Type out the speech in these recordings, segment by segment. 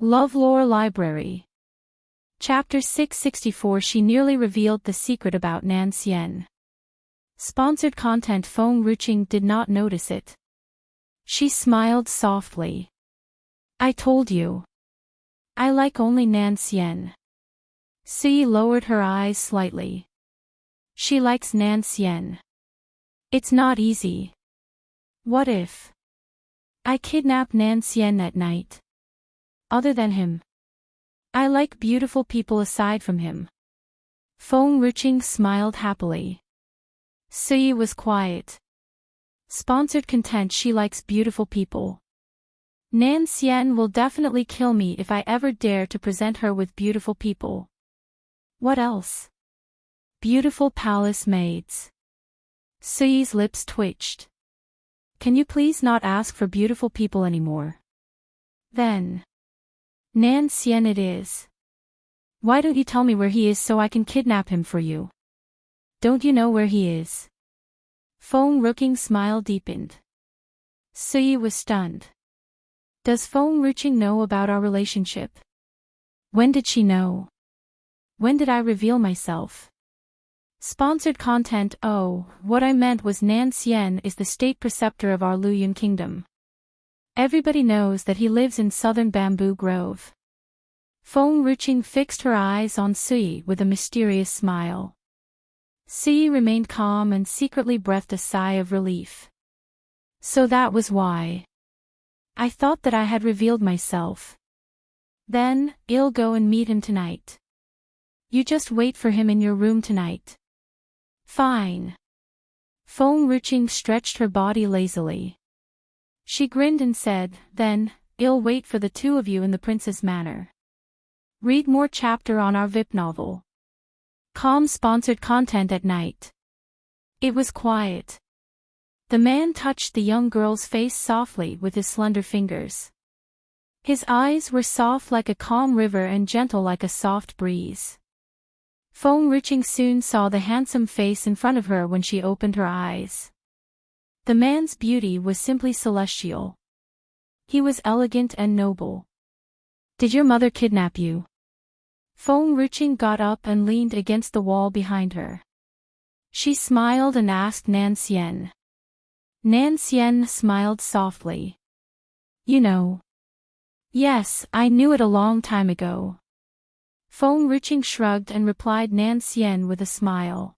LoveLore Library. Chapter 664. She nearly revealed the secret about Nansien. Sponsored content. Feng Ruqing did not notice it. She smiled softly. I told you. I like only Nansien. Sui lowered her eyes slightly. She likes Nansien. It's not easy. What if I kidnap Nansien at night? Other than him. I like beautiful people aside from him. Feng Ruqing smiled happily. Sui was quiet. Sponsored content. She likes beautiful people. Nansien will definitely kill me if I ever dare to present her with beautiful people. What else? Beautiful palace maids. Sui's lips twitched. Can you please not ask for beautiful people anymore? Then. Nansien it is. Why don't you tell me where he is so I can kidnap him for you? Don't you know where he is? Feng Ruqing's smile deepened. Sui was stunned. Does Feng Ruqing know about our relationship? When did she know? When did I reveal myself? Sponsored content. Oh, what I meant was Nansien is the state preceptor of our Luyun kingdom. Everybody knows that he lives in southern Bamboo Grove. Feng Ruqing fixed her eyes on Sui with a mysterious smile. Sui remained calm and secretly breathed a sigh of relief. So that was why. I thought that I had revealed myself. Then, I'll go and meet him tonight. You just wait for him in your room tonight. Fine. Feng Ruqing stretched her body lazily. She grinned and said, then, I'll wait for the two of you in the Princess Manor. Read more chapter on our VIP novel. Calm. Sponsored content. At night. It was quiet. The man touched the young girl's face softly with his slender fingers. His eyes were soft like a calm river and gentle like a soft breeze. Feng Ruqing soon saw the handsome face in front of her when she opened her eyes. The man's beauty was simply celestial. He was elegant and noble. Did your mother kidnap you? Feng Ruqing got up and leaned against the wall behind her. She smiled and asked Nansien. Nansien smiled softly. You know. Yes, I knew it a long time ago. Feng Ruqing shrugged and replied Nansien with a smile.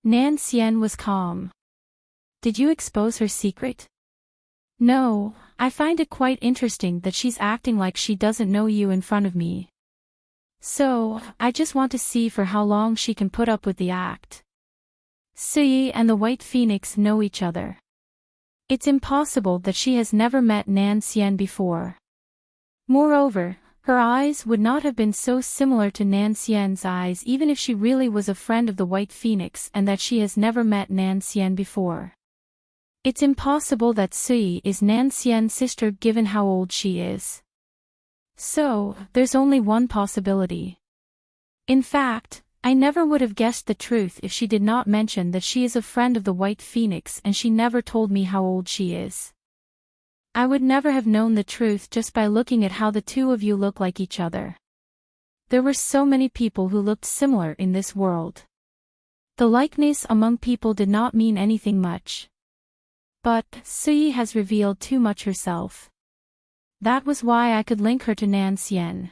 Nansien was calm. Did you expose her secret? No, I find it quite interesting that she's acting like she doesn't know you in front of me. So, I just want to see for how long she can put up with the act. Sui and the White Phoenix know each other. It's impossible that she has never met Nansien before. Moreover, her eyes would not have been so similar to Nansien's eyes even if she really was a friend of the White Phoenix and that she has never met Nansien before. It's impossible that Sui is Nansien's sister given how old she is. So, there's only one possibility. In fact, I never would have guessed the truth if she did not mention that she is a friend of the White Phoenix and she never told me how old she is. I would never have known the truth just by looking at how the two of you look like each other. There were so many people who looked similar in this world. The likeness among people did not mean anything much. But, Sui has revealed too much herself. That was why I could link her to Nansien.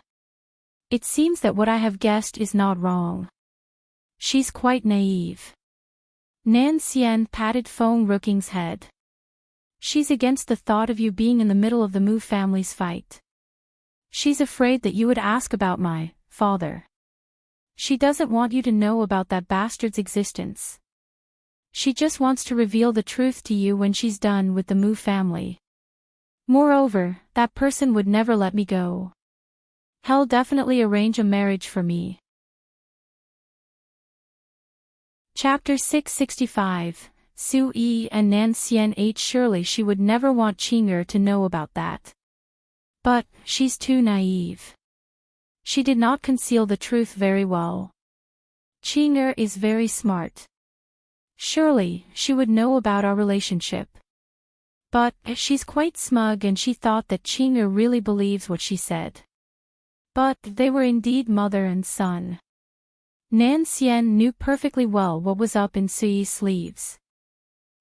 It seems that what I have guessed is not wrong. She's quite naive. Nansien patted Feng Ruqing's head. She's against the thought of you being in the middle of the Mu family's fight. She's afraid that you would ask about my father. She doesn't want you to know about that bastard's existence. She just wants to reveal the truth to you when she's done with the Mu family. Moreover, that person would never let me go. He'll definitely arrange a marriage for me. Chapter 665. Sui and Nansien ate. Surely she would never want Qing'er to know about that. But, she's too naive. She did not conceal the truth very well. Qing'er is very smart. Surely, she would know about our relationship. But, she's quite smug and she thought that Qing'er really believes what she said. But they were indeed mother and son. Nan Xian knew perfectly well what was up in Suyi's sleeves.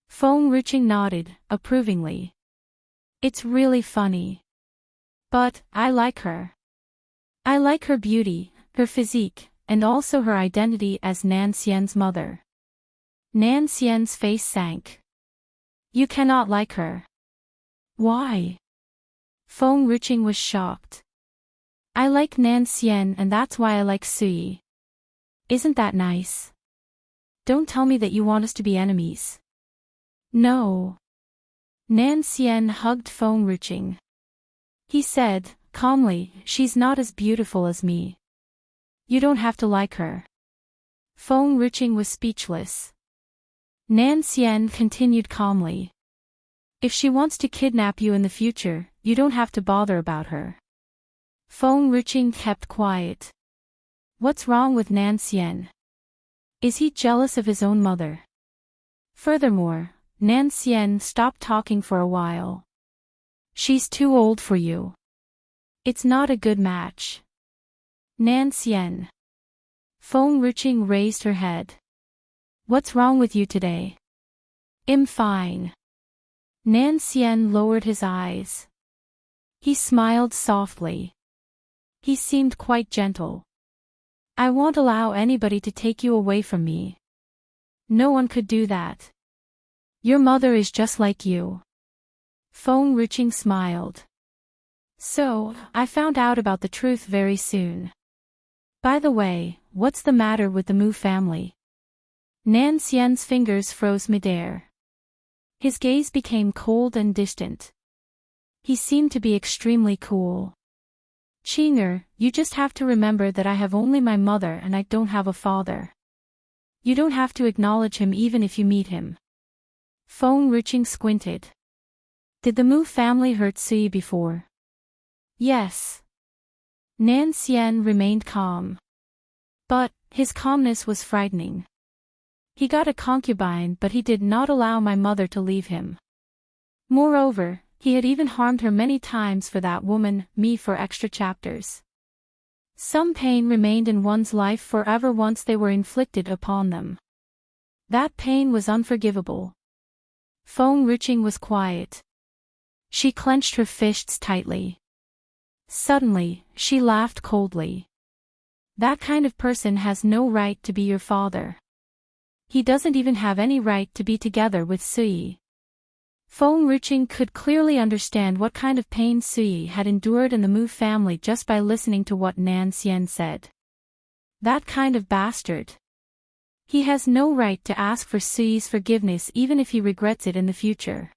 Feng Ruqing nodded, approvingly. It's really funny. But, I like her. I like her beauty, her physique, and also her identity as Nan Xian's mother. Nan Xian's face sank. You cannot like her. Why? Feng Ruqing was shocked. I like Nan Xian and that's why I like Suyi. Isn't that nice? Don't tell me that you want us to be enemies. No. Nan Xian hugged Feng Ruqing. He said, calmly, she's not as beautiful as me. You don't have to like her. Feng Ruqing was speechless. Nan Xian continued calmly. If she wants to kidnap you in the future, you don't have to bother about her. Feng Ruqing kept quiet. What's wrong with Nan Xian? Is he jealous of his own mother? Furthermore, Nan Xian stopped talking for a while. She's too old for you. It's not a good match. Nan Xian. Feng Ruqing raised her head. What's wrong with you today? I'm fine. Nan Xian lowered his eyes. He smiled softly. He seemed quite gentle. I won't allow anybody to take you away from me. No one could do that. Your mother is just like you. Feng Ruqing smiled. So, I found out about the truth very soon. By the way, what's the matter with the Mu family? Nan Xian's fingers froze midair. His gaze became cold and distant. He seemed to be extremely cool. Qing'er, you just have to remember that I have only my mother and I don't have a father. You don't have to acknowledge him even if you meet him. Feng Ruqing squinted. Did the Mu family hurt Suyi before? Yes. Nan Xian remained calm. But, his calmness was frightening. He got a concubine but he did not allow my mother to leave him. Moreover, he had even harmed her many times for that woman, me for extra chapters. Some pain remained in one's life forever once they were inflicted upon them. That pain was unforgivable. Feng Ruqing was quiet. She clenched her fists tightly. Suddenly, she laughed coldly. That kind of person has no right to be your father. He doesn't even have any right to be together with Suyi. Feng Ruqing could clearly understand what kind of pain Suyi had endured in the Mu family just by listening to what Nan Xian said. That kind of bastard. He has no right to ask for Suyi's forgiveness even if he regrets it in the future.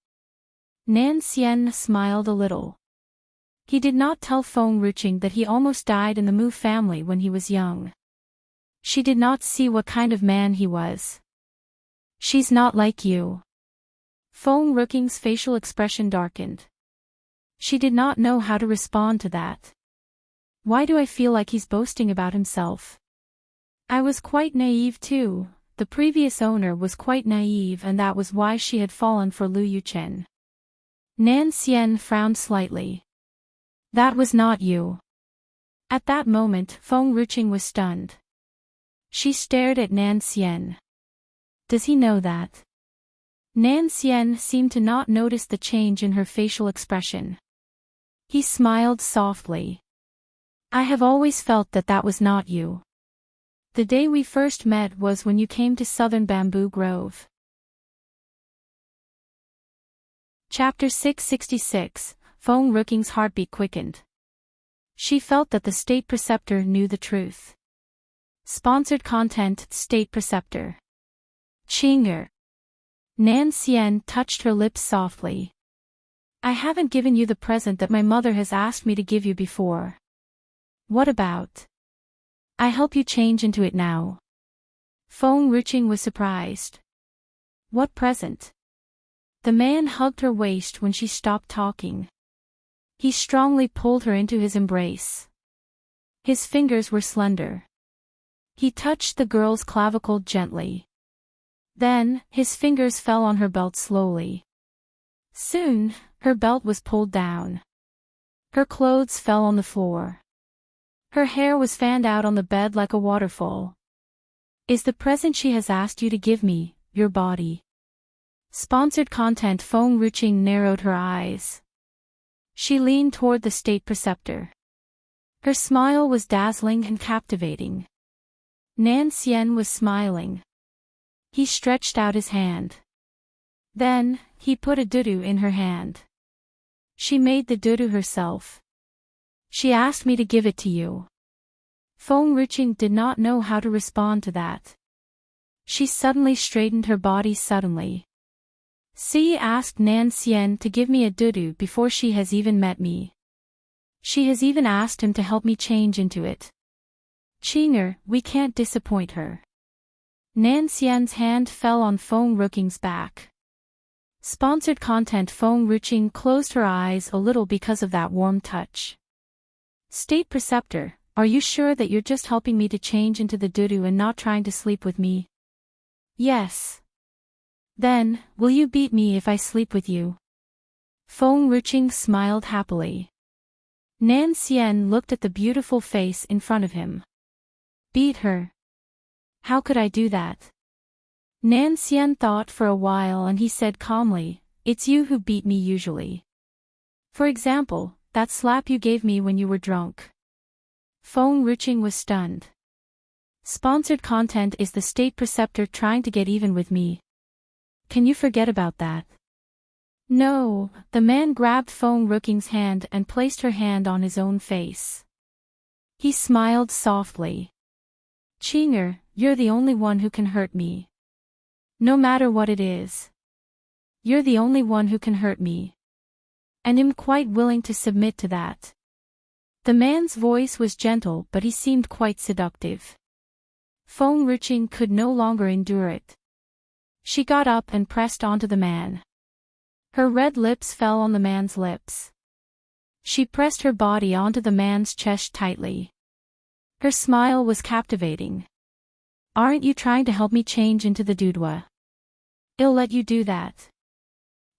Nan Xian smiled a little. He did not tell Feng Ruqing that he almost died in the Mu family when he was young. She did not see what kind of man he was. She's not like you. Feng Ruqing's facial expression darkened. She did not know how to respond to that. Why do I feel like he's boasting about himself? I was quite naive too. The previous owner was quite naive and that was why she had fallen for Lu Yuchen. Nan Xian frowned slightly. That was not you. At that moment, Feng Ruqing was stunned. She stared at Nan Xian. Does he know that? Nan Xian seemed to not notice the change in her facial expression. He smiled softly. I have always felt that that was not you. The day we first met was when you came to Southern Bamboo Grove. Chapter 666, Feng Ruqing's heartbeat quickened. She felt that the State Preceptor knew the truth. Sponsored content, State Preceptor. Qing'er. Nan Xian touched her lips softly. I haven't given you the present that my mother has asked me to give you before. What about? I help you change into it now. Feng Ruqing was surprised. What present? The man hugged her waist when she stopped talking. He strongly pulled her into his embrace. His fingers were slender. He touched the girl's clavicle gently. Then, his fingers fell on her belt slowly. Soon, her belt was pulled down. Her clothes fell on the floor. Her hair was fanned out on the bed like a waterfall. Is the present she has asked you to give me, your body? Sponsored content. Feng Ruqing narrowed her eyes. She leaned toward the state preceptor. Her smile was dazzling and captivating. Nan Xian was smiling. He stretched out his hand. Then, he put a dudu in her hand. She made the dudu herself. She asked me to give it to you. Feng Ruqing did not know how to respond to that. She suddenly straightened her body suddenly. Si asked Nan Xian to give me a dudu before she has even met me. She has even asked him to help me change into it. Qinger, we can't disappoint her. Nan Xian's hand fell on Feng Ruqing's back. Sponsored content. Feng Ruqing closed her eyes a little because of that warm touch. State Preceptor, are you sure that you're just helping me to change into the dudu and not trying to sleep with me? Yes. Then, will you beat me if I sleep with you? Feng Ruqing smiled happily. Nan Xian looked at the beautiful face in front of him. Beat her? How could I do that? Nan Xian thought for a while and he said calmly, it's you who beat me usually. For example, that slap you gave me when you were drunk. Feng Ruqing was stunned. Sponsored content. Is the state preceptor trying to get even with me? Can you forget about that? No, the man grabbed Feng Ruqing's hand and placed her hand on his own face. He smiled softly. Qinger, you're the only one who can hurt me. No matter what it is. You're the only one who can hurt me. And I'm quite willing to submit to that. The man's voice was gentle but he seemed quite seductive. Feng Ruqing could no longer endure it. She got up and pressed onto the man. Her red lips fell on the man's lips. She pressed her body onto the man's chest tightly. Her smile was captivating. Aren't you trying to help me change into the dudwa? I'll let you do that.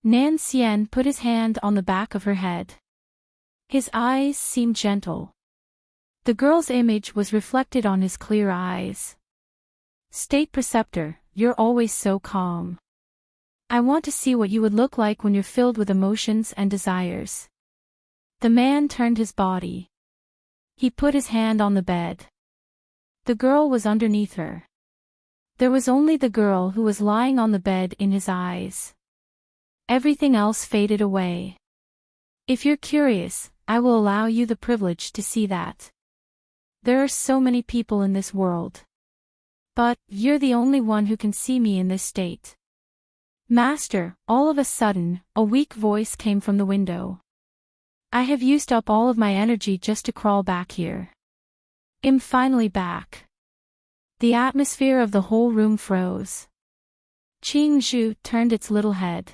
Nan Xian put his hand on the back of her head. His eyes seemed gentle. The girl's image was reflected on his clear eyes. State Preceptor, you're always so calm. I want to see what you would look like when you're filled with emotions and desires. The man turned his body. He put his hand on the bed. The girl was underneath her. There was only the girl who was lying on the bed in his eyes. Everything else faded away. If you're curious, I will allow you the privilege to see that. There are so many people in this world. But, you're the only one who can see me in this state. Master, all of a sudden, a weak voice came from the window. I have used up all of my energy just to crawl back here. I'm finally back. The atmosphere of the whole room froze. Qing Zhu turned its little head.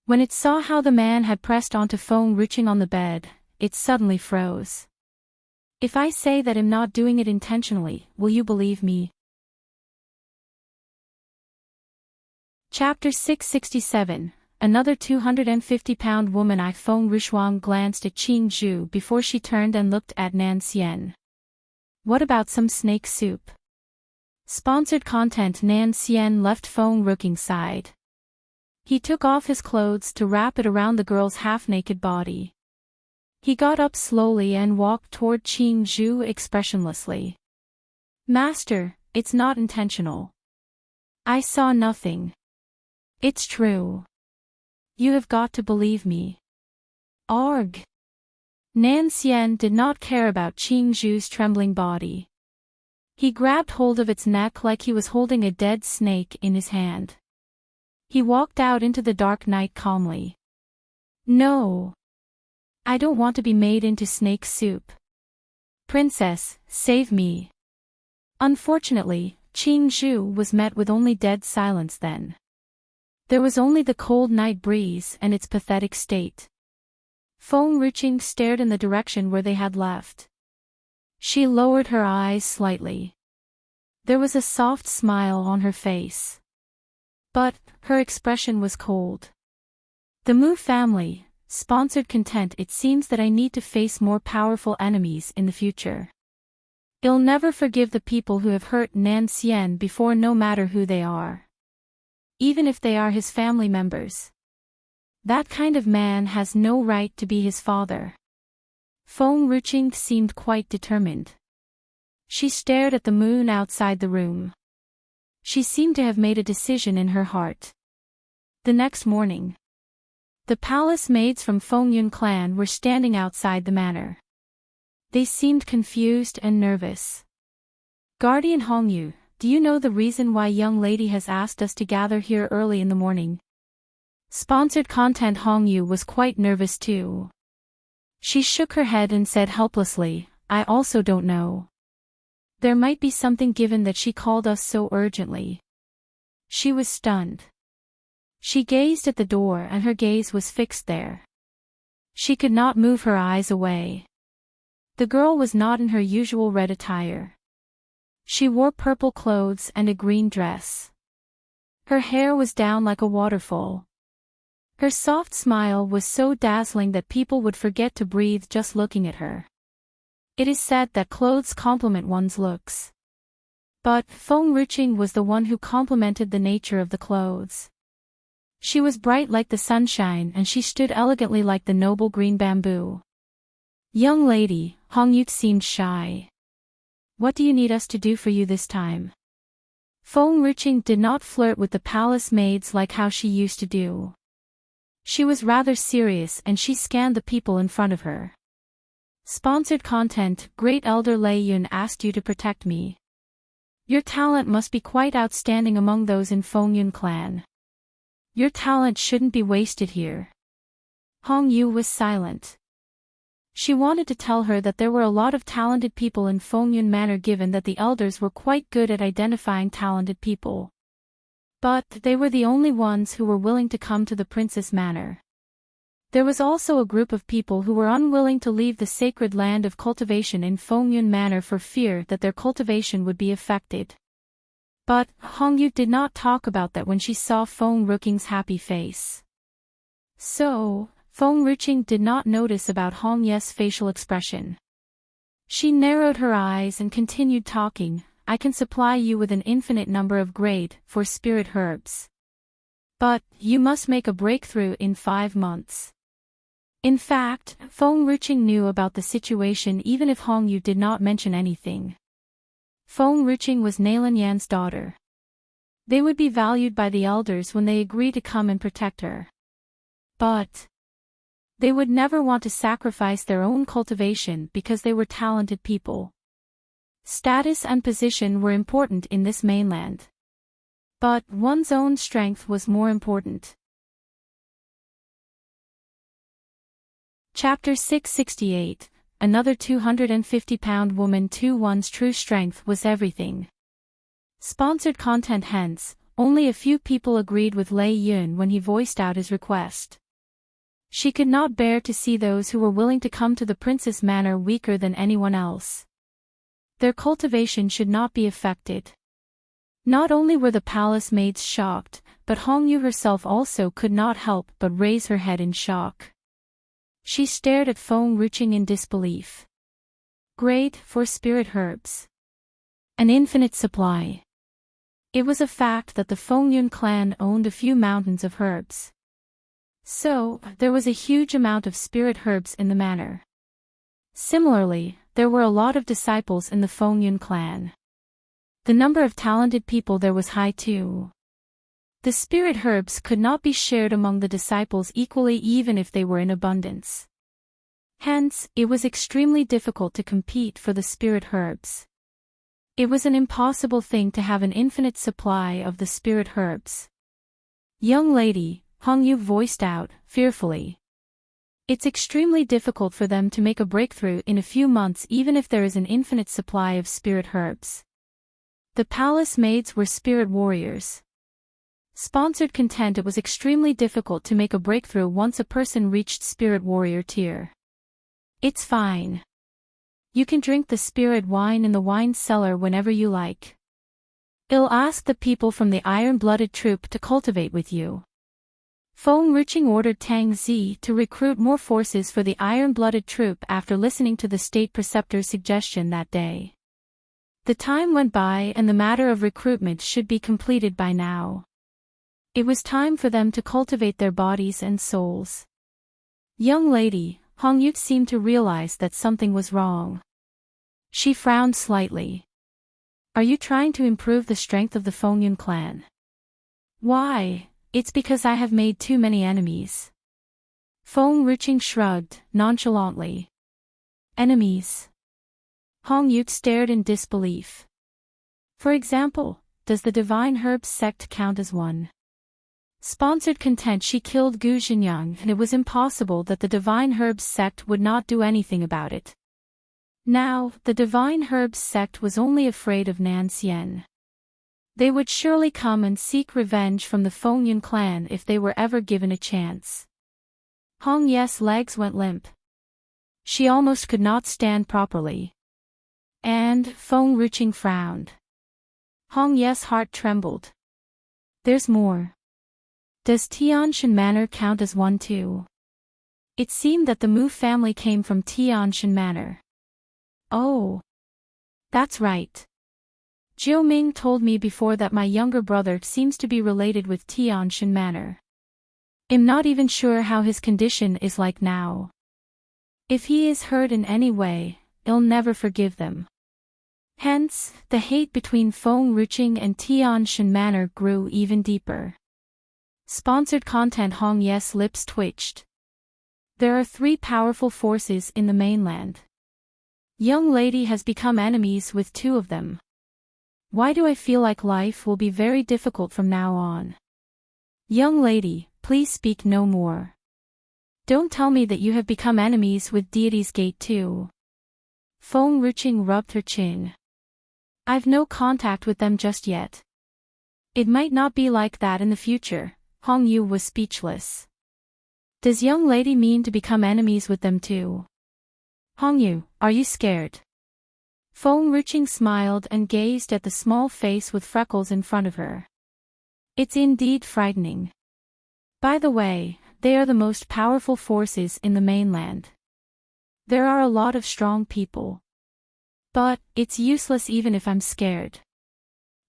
When it saw how the man had pressed onto Feng Ruqing on the bed, it suddenly froze. If I say that I'm not doing it intentionally, will you believe me? Chapter 667, Another 250-pound woman. Feng Ruquang glanced at Qing Zhu before she turned and looked at Nan Xian. What about some snake soup? Sponsored content. Nan Xian left Feng Ruqing's side. He took off his clothes to wrap it around the girl's half-naked body. He got up slowly and walked toward Qing Zhu expressionlessly. Master, it's not intentional. I saw nothing. It's true. You have got to believe me. Arg. Nan Xian did not care about Qing Zhu's trembling body. He grabbed hold of its neck like he was holding a dead snake in his hand. He walked out into the dark night calmly. No. I don't want to be made into snake soup. Princess, save me. Unfortunately, Qing Zhu was met with only dead silence then. There was only the cold night breeze and its pathetic state. Feng Ruqing stared in the direction where they had left. She lowered her eyes slightly. There was a soft smile on her face. But, her expression was cold. The Mu family, sponsored content. It seems that I need to face more powerful enemies in the future. I'll never forgive the people who have hurt Nan Xian before, no matter who they are. Even if they are his family members. That kind of man has no right to be his father. Feng Ruqing seemed quite determined. She stared at the moon outside the room. She seemed to have made a decision in her heart. The next morning, the palace maids from Fengyun clan were standing outside the manor. They seemed confused and nervous. Guardian Hongyu, do you know the reason why young lady has asked us to gather here early in the morning? Sponsored content. Hongyu was quite nervous too. She shook her head and said helplessly, I also don't know. There might be something given that she called us so urgently. She was stunned. She gazed at the door and her gaze was fixed there. She could not move her eyes away. The girl was not in her usual red attire. She wore purple clothes and a green dress. Her hair was down like a waterfall. Her soft smile was so dazzling that people would forget to breathe just looking at her. It is said that clothes complement one's looks. But Feng Ruqing was the one who complemented the nature of the clothes. She was bright like the sunshine and she stood elegantly like the noble green bamboo. Young lady, Hongyu seemed shy. What do you need us to do for you this time? Feng Ruqing did not flirt with the palace maids like how she used to do. She was rather serious and she scanned the people in front of her. Sponsored content. Great Elder Lei Yun asked you to protect me. Your talent must be quite outstanding among those in Fengyun clan. Your talent shouldn't be wasted here. Hongyu was silent. She wanted to tell her that there were a lot of talented people in Fengyun Manor given that the elders were quite good at identifying talented people. But they were the only ones who were willing to come to the Princess Manor. There was also a group of people who were unwilling to leave the sacred land of cultivation in Fengyun Manor for fear that their cultivation would be affected. But Hongyu did not talk about that when she saw Feng Ruqing's happy face. So, Feng Ruqing did not notice about Hongyu's facial expression. She narrowed her eyes and continued talking. I can supply you with an infinite number of grade 4 spirit herbs. But you must make a breakthrough in 5 months. In fact, Feng Ruqing knew about the situation even if Hongyu did not mention anything. Feng Ruqing was Nalan Yan's daughter. They would be valued by the elders when they agree to come and protect her. But they would never want to sacrifice their own cultivation because they were talented people. Status and position were important in this mainland. But one's own strength was more important. Chapter 668, Another 250-pound woman. One's true strength was everything. Sponsored content. Hence, only a few people agreed with Lei Yun when he voiced out his request. She could not bear to see those who were willing to come to the Princess Manor weaker than anyone else. Their cultivation should not be affected. Not only were the palace maids shocked, but Hongyu herself also could not help but raise her head in shock. She stared at Feng Ruqing in disbelief. Grade 4 spirit herbs. An infinite supply. It was a fact that the Fengyun clan owned a few mountains of herbs. So, there was a huge amount of spirit herbs in the manor. Similarly, there were a lot of disciples in the Fengyun clan. The number of talented people there was high too. The spirit herbs could not be shared among the disciples equally even if they were in abundance. Hence, it was extremely difficult to compete for the spirit herbs. It was an impossible thing to have an infinite supply of the spirit herbs. Young lady, Hongyu voiced out, fearfully. It's extremely difficult for them to make a breakthrough in a few months even if there is an infinite supply of spirit herbs. The palace maids were spirit warriors. Sponsored content. It was extremely difficult to make a breakthrough once a person reached spirit warrior tier. It's fine. You can drink the spirit wine in the wine cellar whenever you like. I'll ask the people from the iron-blooded troop to cultivate with you. Feng Ruqing ordered Tang Zi to recruit more forces for the iron-blooded troop after listening to the state preceptor's suggestion that day. The time went by and the matter of recruitment should be completed by now. It was time for them to cultivate their bodies and souls. Young lady, Hongyuk seemed to realize that something was wrong. She frowned slightly. Are you trying to improve the strength of the Fongyun clan? Why, it's because I have made too many enemies. Feng Ruching shrugged, nonchalantly. Enemies? Hongyuk stared in disbelief. For example, does the Divine Herbs sect count as one? Sponsored content she killed Gu Xinyang and it was impossible that the Divine Herbs sect would not do anything about it. Now, the Divine Herbs sect was only afraid of Nan Xian. They would surely come and seek revenge from the Fongyun clan if they were ever given a chance. Hong Ye's legs went limp. She almost could not stand properly. And Feng Ruching frowned. Hong Ye's heart trembled. There's more. Does Tianshan Manor count as one too? It seemed that the Mu family came from Tianshan Manor. Oh. That's right. Jiu Ming told me before that my younger brother seems to be related with Tianshan Manor. I'm not even sure how his condition is like now. If he is hurt in any way, I'll never forgive them. Hence, the hate between Feng Ruching and Tianshan Manor grew even deeper. Sponsored content. Hong Ye's lips twitched. There are 3 powerful forces in the mainland. Young lady has become enemies with 2 of them. Why do I feel like life will be very difficult from now on? Young lady, please speak no more. Don't tell me that you have become enemies with Deity's Gate too. Feng Ruching rubbed her chin. I've no contact with them just yet. It might not be like that in the future. Hong Yu was speechless. Does young lady mean to become enemies with them too? Hong Yu, are you scared? Feng Ruching smiled and gazed at the small face with freckles in front of her. It's indeed frightening. By the way, they are the most powerful forces in the mainland. There are a lot of strong people. But, it's useless even if I'm scared.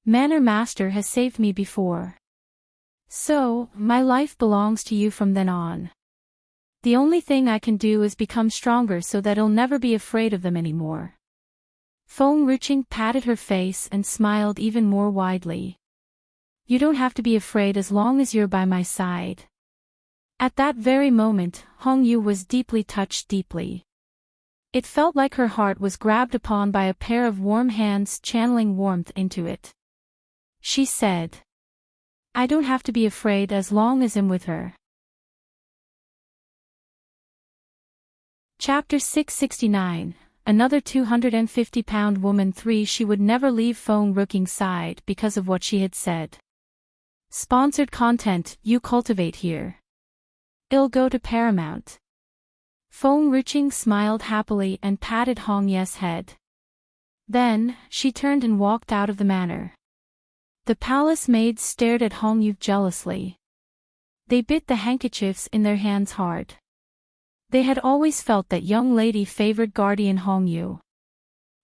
Manor Master has saved me before. So, my life belongs to you from then on. The only thing I can do is become stronger so that I'll never be afraid of them anymore. Feng Ruching patted her face and smiled even more widely. You don't have to be afraid as long as you're by my side. At that very moment, Hong Yu was deeply touched deeply. It felt like her heart was grabbed upon by a pair of warm hands channeling warmth into it. She said, I don't have to be afraid as long as I'm with her. Chapter 669, Another 250-pound woman. 3 She would never leave Feng Ruching's side because of what she had said. Sponsored content. You cultivate here. I'll go to Paramount. Feng Ruching smiled happily and patted Hong Ye's head. Then, she turned and walked out of the manor. The palace maids stared at Hong Yu jealously. They bit the handkerchiefs in their hands hard. They had always felt that young lady favored guardian Hong Yu.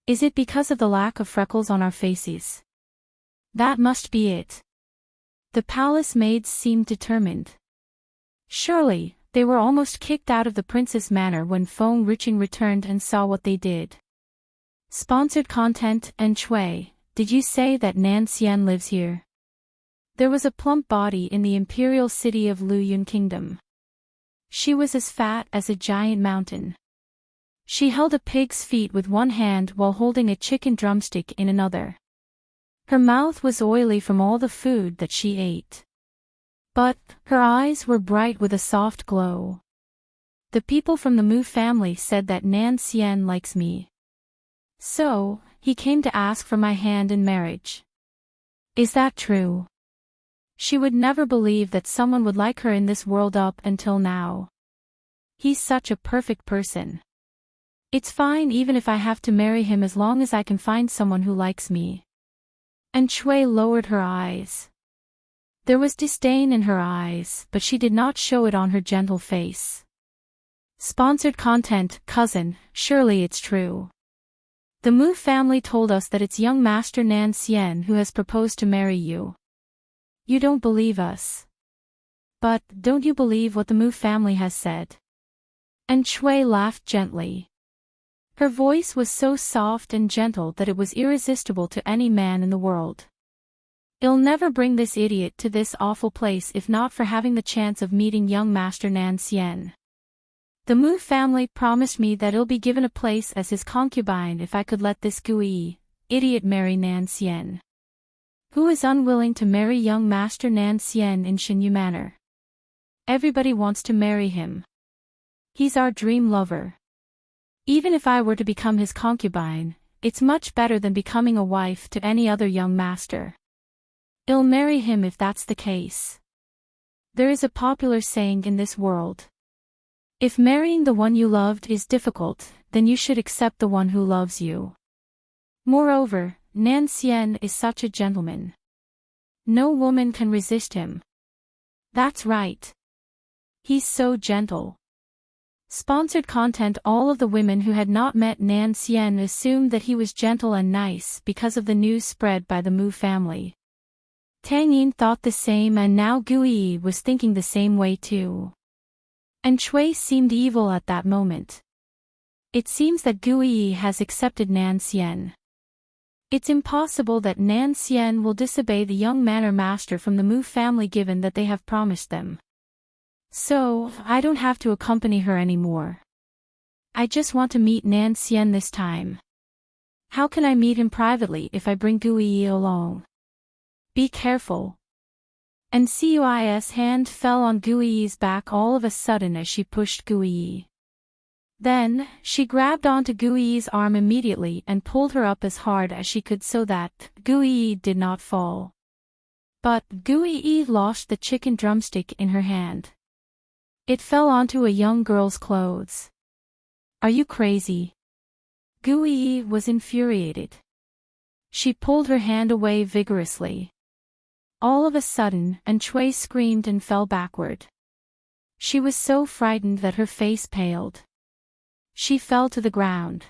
Is it because of the lack of freckles on our faces? That must be it. The palace maids seemed determined. Surely, they were almost kicked out of the princess manor when Feng Ruching returned and saw what they did. Sponsored content. And Chui, did you say that Nan Xian lives here? There was a plump body in the imperial city of Luyun Kingdom. She was as fat as a giant mountain. She held a pig's feet with one hand while holding a chicken drumstick in another. Her mouth was oily from all the food that she ate. But, her eyes were bright with a soft glow. The people from the Mu family said that Nan Xian likes me. So, he came to ask for my hand in marriage. Is that true? She would never believe that someone would like her in this world up until now. He's such a perfect person. It's fine even if I have to marry him as long as I can find someone who likes me. And Chui lowered her eyes. There was disdain in her eyes, but she did not show it on her gentle face. Sponsored content. Cousin, surely it's true. The Mu family told us that it's young Master Nan Xian who has proposed to marry you. You don't believe us. But, don't you believe what the Mu family has said? And Shui laughed gently. Her voice was so soft and gentle that it was irresistible to any man in the world. I'll never bring this idiot to this awful place if not for having the chance of meeting young Master Nan Xian. The Mu family promised me that I'll be given a place as his concubine if I could let this Gui idiot marry Nan Xian. Who is unwilling to marry young Master Nan Xian in Xinyu Manor? Everybody wants to marry him. He's our dream lover. Even if I were to become his concubine, it's much better than becoming a wife to any other young master. I'll marry him if that's the case. There is a popular saying in this world. If marrying the one you loved is difficult, then you should accept the one who loves you. Moreover, Nan Xian is such a gentleman. No woman can resist him. That's right. He's so gentle. Sponsored content. All of the women who had not met Nan Xian assumed that he was gentle and nice because of the news spread by the Mu family. Tang Yin thought the same and now Gui was thinking the same way too. And Shui seemed evil at that moment. It seems that Gui has accepted Nan Xian. It's impossible that Nan Xian will disobey the young manor master from the Mu family given that they have promised them. So, I don't have to accompany her anymore. I just want to meet Nan Xian this time. How can I meet him privately if I bring Gui along? Be careful. And Cui's hand fell on Gui's back all of a sudden as she pushed Gui. Then, she grabbed onto Gui's arm immediately and pulled her up as hard as she could so that Gui did not fall. But Gui lost the chicken drumstick in her hand. It fell onto a young girl's clothes. Are you crazy? Gui was infuriated. She pulled her hand away vigorously. All of a sudden, Shui screamed and fell backward. She was so frightened that her face paled. She fell to the ground.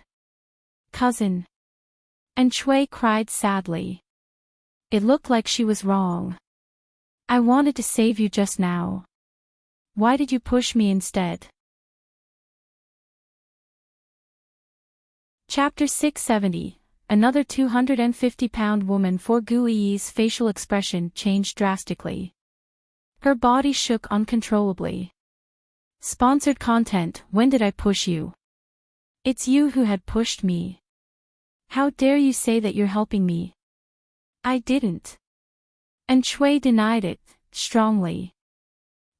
Cousin. Shui cried sadly. It looked like she was wrong. I wanted to save you just now. Why did you push me instead? Chapter 670. Another 250-pound woman. For Gui's facial expression changed drastically. Her body shook uncontrollably. Sponsored content. When did I push you? It's you who had pushed me. How dare you say that you're helping me? I didn't. Shui denied it, strongly.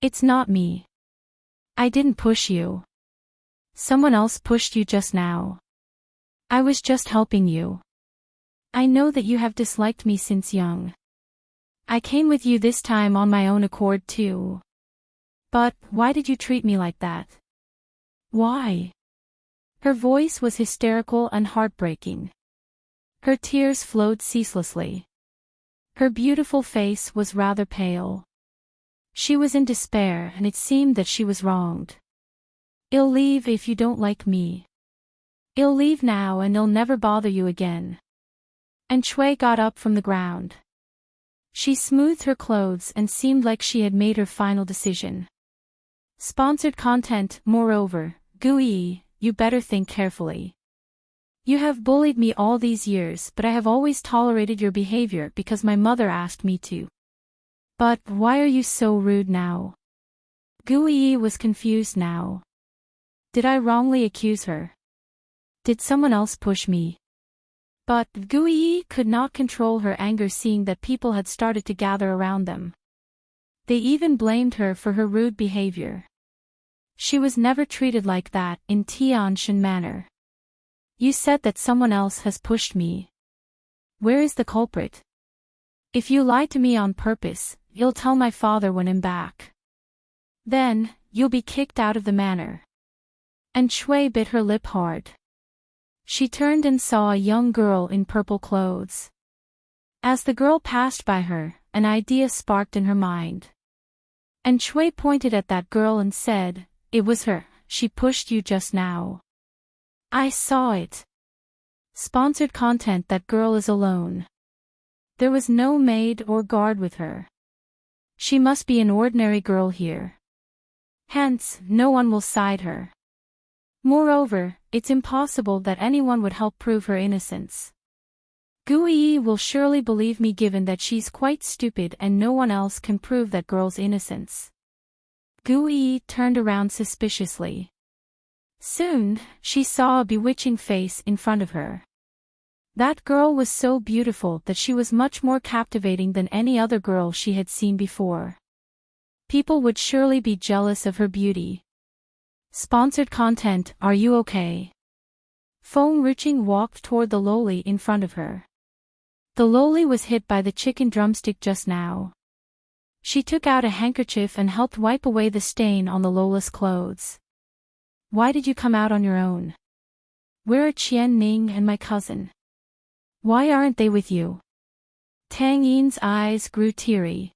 It's not me. I didn't push you. Someone else pushed you just now. I was just helping you. I know that you have disliked me since young. I came with you this time on my own accord too. But, why did you treat me like that? Why? Her voice was hysterical and heartbreaking. Her tears flowed ceaselessly. Her beautiful face was rather pale. She was in despair and it seemed that she was wronged. I'll leave if you don't like me. I'll leave now and I'll never bother you again. Shui got up from the ground. She smoothed her clothes and seemed like she had made her final decision. Sponsored content. Moreover, Gui, you better think carefully. You have bullied me all these years but I have always tolerated your behavior because my mother asked me to. But why are you so rude now? Gui was confused now. Did I wrongly accuse her? Did someone else push me? But Gui could not control her anger seeing that people had started to gather around them. They even blamed her for her rude behavior. She was never treated like that in Tianshan Manor. You said that someone else has pushed me. Where is the culprit? If you lied to me on purpose, you'll tell my father when I'm back. Then, you'll be kicked out of the manor. Shui bit her lip hard. She turned and saw a young girl in purple clothes. As the girl passed by her, an idea sparked in her mind. Shui pointed at that girl and said, It was her, she pushed you just now. I saw it. Sponsored content. That girl is alone. There was no maid or guard with her. She must be an ordinary girl here. Hence, no one will side her. Moreover, it's impossible that anyone would help prove her innocence. Gui will surely believe me given that she's quite stupid and no one else can prove that girl's innocence. Gui turned around suspiciously. Soon, she saw a bewitching face in front of her. That girl was so beautiful that she was much more captivating than any other girl she had seen before. People would surely be jealous of her beauty. Sponsored content. Are you okay? Enriching walked toward the loli in front of her. The loli was hit by the chicken drumstick just now. She took out a handkerchief and helped wipe away the stain on the lola's clothes. Why did you come out on your own? Where are Qian Ning and my cousin? Why aren't they with you? Tang Yin's eyes grew teary.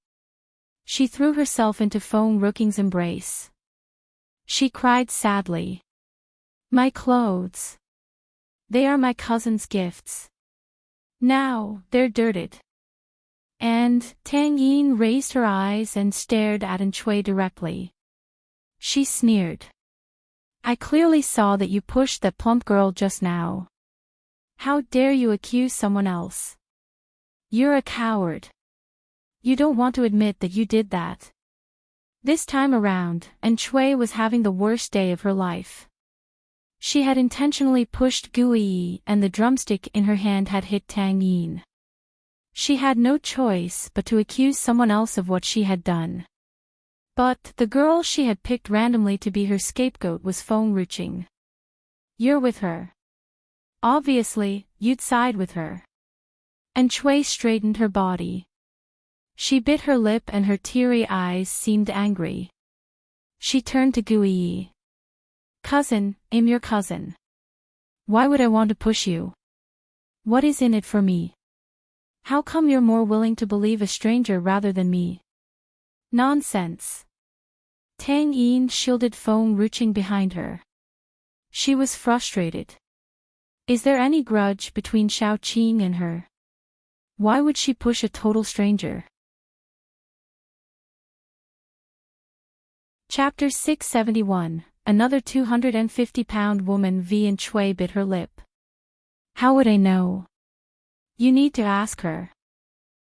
She threw herself into Enriching's embrace. She cried sadly. My clothes. They are my cousin's gifts. Now, they're dirted. And, Tang Yin raised her eyes and stared at Enchui directly. She sneered. I clearly saw that you pushed that plump girl just now. How dare you accuse someone else? You're a coward. You don't want to admit that you did that. This time around, Enchui was having the worst day of her life. She had intentionally pushed Gui and the drumstick in her hand had hit Tang Yin. She had no choice but to accuse someone else of what she had done. But the girl she had picked randomly to be her scapegoat was Enriching. You're with her. Obviously, you'd side with her. Enchui straightened her body. She bit her lip and her teary eyes seemed angry. She turned to Gui. Cousin, I'm your cousin. Why would I want to push you? What is in it for me? How come you're more willing to believe a stranger rather than me? Nonsense. Tang Yin shielded Enriching behind her. She was frustrated. Is there any grudge between Xiao Qing and her? Why would she push a total stranger? Chapter 671. Another 250-pound woman. Enchui bit her lip. How would I know? You need to ask her.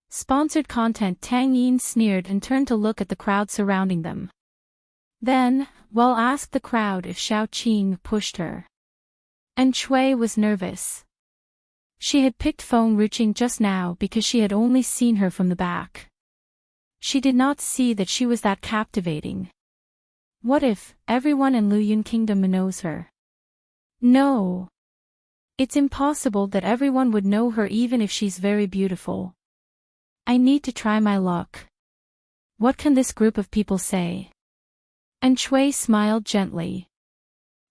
Sponsored content. Tang Yin sneered and turned to look at the crowd surrounding them. Then, asked the crowd if Xiao Qing pushed her. Enchui was nervous. She had picked Enriching just now because she had only seen her from the back. She did not see that she was that captivating. What if everyone in Luyun Kingdom knows her? No. It's impossible that everyone would know her even if she's very beautiful. I need to try my luck. What can this group of people say? Enchui smiled gently.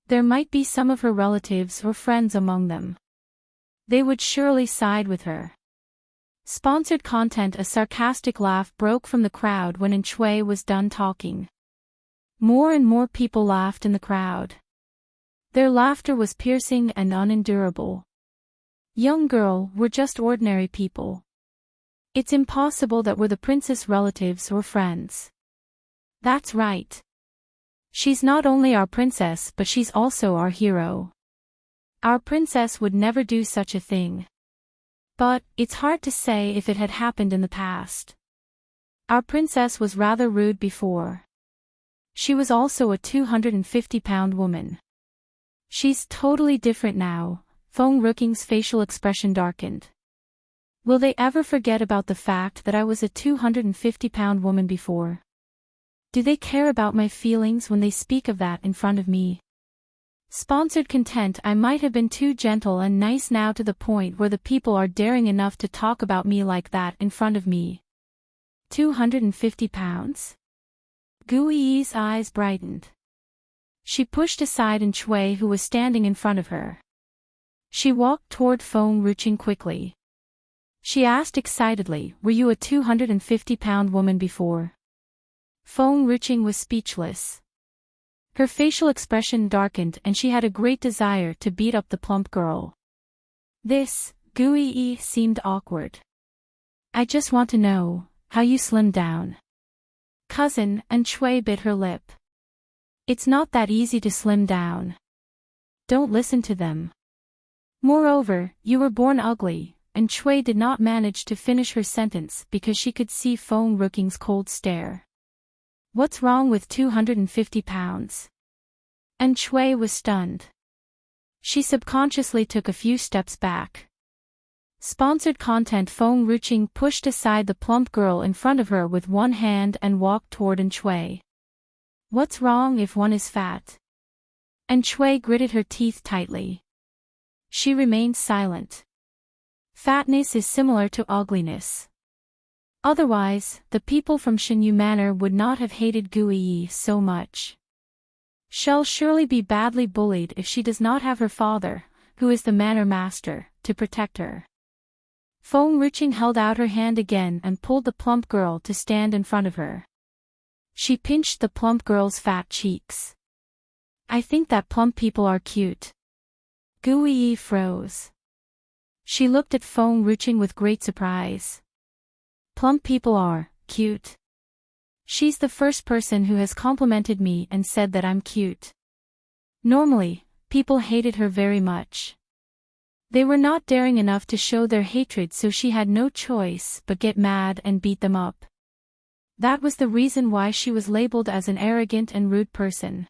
There might be some of her relatives or friends among them. They would surely side with her. Sponsored content. A sarcastic laugh broke from the crowd when Enchui was done talking. More and more people laughed in the crowd. Their laughter was piercing and unendurable. Young girl, we're just ordinary people. It's impossible that we're the princess' relatives or friends. That's right. She's not only our princess but she's also our hero. Our princess would never do such a thing. But, it's hard to say if it had happened in the past. Our princess was rather rude before. She was also a 250-pound woman. She's totally different now. Enriching's facial expression darkened. Will they ever forget about the fact that I was a 250-pound woman before? Do they care about my feelings when they speak of that in front of me? Sponsored content. I might have been too gentle and nice now to the point where the people are daring enough to talk about me like that in front of me. 250 pounds? Gui's eyes brightened. She pushed aside Enchui who was standing in front of her. She walked toward Enriching quickly. She asked excitedly, were you a 250-pound woman before? Enriching was speechless. Her facial expression darkened and she had a great desire to beat up the plump girl. This, Gui seemed awkward. I just want to know, how you slimmed down. Cousin, and Shui bit her lip. It's not that easy to slim down. Don't listen to them. Moreover, you were born ugly, and Shui did not manage to finish her sentence because she could see Feng Ruking's cold stare. What's wrong with 250 pounds? And Shui was stunned. She subconsciously took a few steps back. Sponsored content. Feng Ruqing pushed aside the plump girl in front of her with one hand and walked toward Shui. What's wrong if one is fat? And Shui gritted her teeth tightly. She remained silent. Fatness is similar to ugliness. Otherwise, the people from Shinyu Manor would not have hated Gui so much. She'll surely be badly bullied if she does not have her father, who is the manor master, to protect her. Feng Ruqing held out her hand again and pulled the plump girl to stand in front of her. She pinched the plump girl's fat cheeks. I think that plump people are cute. Gui froze. She looked at Feng Ruqing with great surprise. Plump people are cute. She's the first person who has complimented me and said that I'm cute. Normally, people hated her very much. They were not daring enough to show their hatred, so she had no choice but get mad and beat them up. That was the reason why she was labeled as an arrogant and rude person.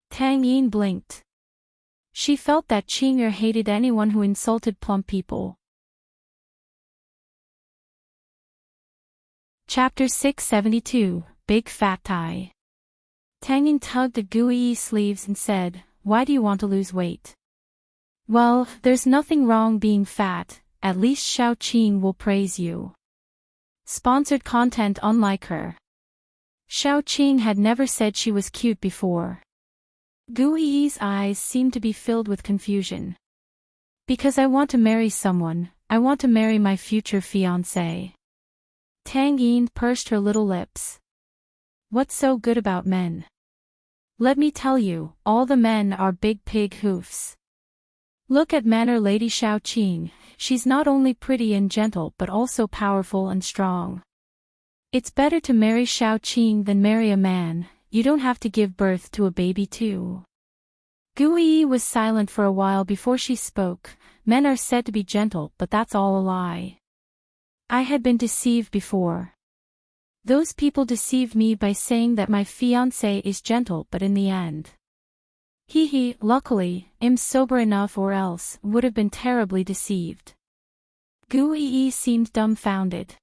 Tang Yin blinked. She felt that Qing'er hated anyone who insulted plump people. Chapter 672, Big Fat Tie. Tang Yin tugged at Gui's sleeves and said, Why do you want to lose weight? Well, there's nothing wrong being fat, at least Xiao Qing will praise you. Sponsored content. Unlike her, Xiao Qing had never said she was cute before. Gui's eyes seemed to be filled with confusion. Because I want to marry someone, I want to marry my future fiancé. Tang Yin pursed her little lips. What's so good about men? Let me tell you, all the men are big pig hoofs. Look at Manor Lady Xiao Qing, she's not only pretty and gentle but also powerful and strong. It's better to marry Xiao Qing than marry a man, you don't have to give birth to a baby too. Gui was silent for a while before she spoke. Men are said to be gentle, but that's all a lie. I had been deceived before. Those people deceived me by saying that my fiancé is gentle, but in the end. Luckily, I'm sober enough, or else would have been terribly deceived. Gui seemed dumbfounded.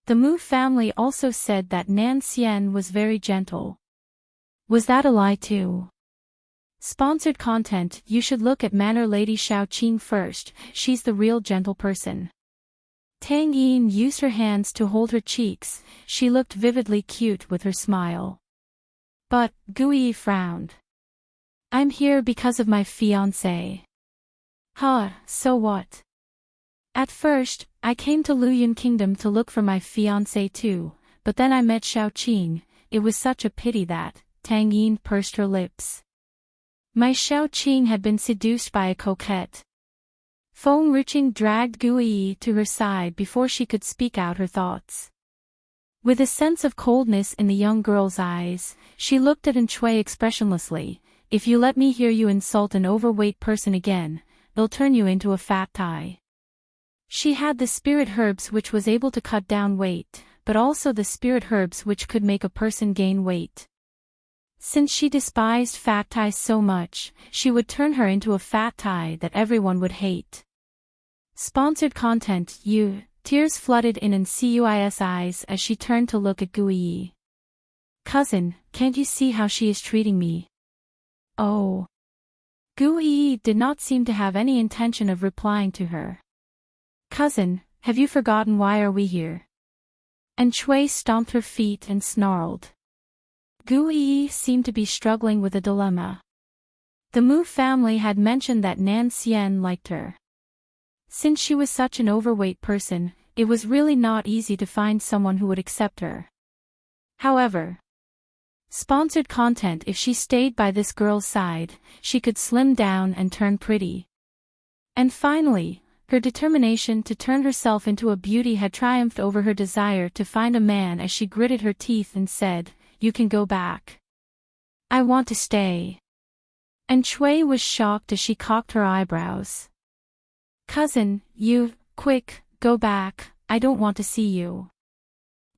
The Mu family also said that Nan Xian was very gentle. Was that a lie too? Sponsored content. You should look at Manor Lady Xiao Qing first, she's the real gentle person. Tang Yin used her hands to hold her cheeks, she looked vividly cute with her smile. But, Gui frowned. I'm here because of my fiancé. So what? At first, I came to Luyun Kingdom to look for my fiancé too, but then I met Xiao Qing. It was such a pity that, Tang Yin pursed her lips. My Xiao Qing had been seduced by a coquette. Feng Ruqing dragged Gui to her side before she could speak out her thoughts. With a sense of coldness in the young girl's eyes, she looked at Shui expressionlessly. If you let me hear you insult an overweight person again, they'll turn you into a fat tie. She had the spirit herbs which was able to cut down weight, but also the spirit herbs which could make a person gain weight. Since she despised fat ties so much, she would turn her into a fat tie that everyone would hate. Sponsored content. Tears flooded in Cui's eyes as she turned to look at Gui. Cousin, can't you see how she is treating me? Oh. Gui did not seem to have any intention of replying to her. Cousin, have you forgotten why are we here? And Shui stomped her feet and snarled. Gui seemed to be struggling with a dilemma. The Mu family had mentioned that Nan Xian liked her. Since she was such an overweight person, it was really not easy to find someone who would accept her. However, sponsored content. If she stayed by this girl's side, she could slim down and turn pretty. And finally, her determination to turn herself into a beauty had triumphed over her desire to find a man as she gritted her teeth and said, "You can go back. I want to stay." And Shui was shocked as she cocked her eyebrows. "Cousin, quick, go back, I don't want to see you."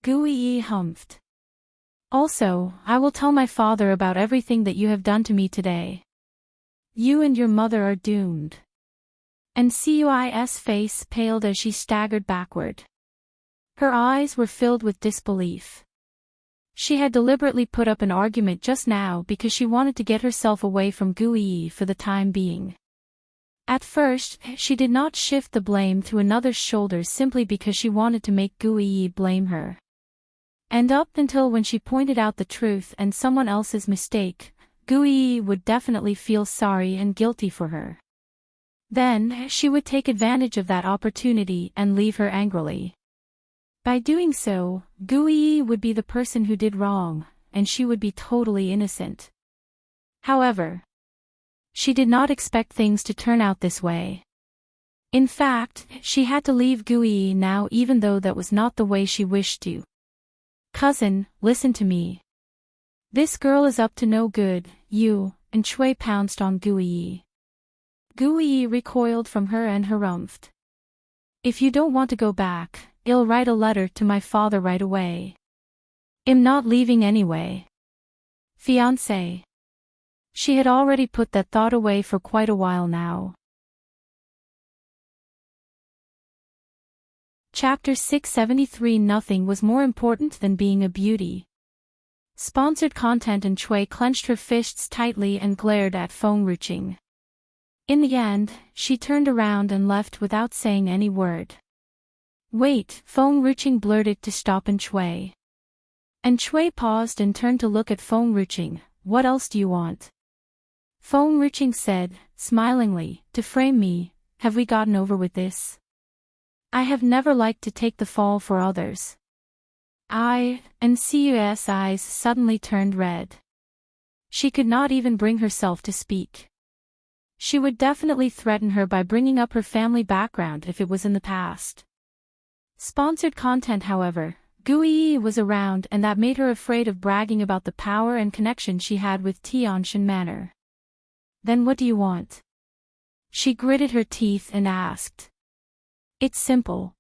Gui humphed. "Also, I will tell my father about everything that you have done to me today. You and your mother are doomed." And Cui's face paled as she staggered backward. Her eyes were filled with disbelief. She had deliberately put up an argument just now because she wanted to get herself away from Gui for the time being. At first, she did not shift the blame to another's shoulders simply because she wanted to make Gui blame her. And up until when she pointed out the truth and someone else's mistake, Gui would definitely feel sorry and guilty for her. Then, she would take advantage of that opportunity and leave her angrily. By doing so, Gui would be the person who did wrong, and she would be totally innocent. However, she did not expect things to turn out this way. In fact, she had to leave Gui now even though that was not the way she wished to. "Cousin, listen to me. This girl is up to no good, and Shui pounced on Gui. Gui recoiled from her and harumphed. "If you don't want to go back, I'll write a letter to my father right away. I'm not leaving anyway." Fiancé. She had already put that thought away for quite a while now. Chapter 673. Nothing was more important than being a beauty. Sponsored content. And Shui clenched her fists tightly and glared at Feng Ruching. In the end, she turned around and left without saying any word. "Wait," Feng Ruching blurted to stop Shui. And Shui paused and turned to look at Feng Ruching. "What else do you want?" Feng Ruching said, smilingly, "To frame me, have we gotten over with this? I have never liked to take the fall for others." And Cu's eyes suddenly turned red. She could not even bring herself to speak. She would definitely threaten her by bringing up her family background if it was in the past. Sponsored content. However, Gui was around and that made her afraid of bragging about the power and connection she had with Tianshan Manor. "Then what do you want?" She gritted her teeth and asked. "It's simple."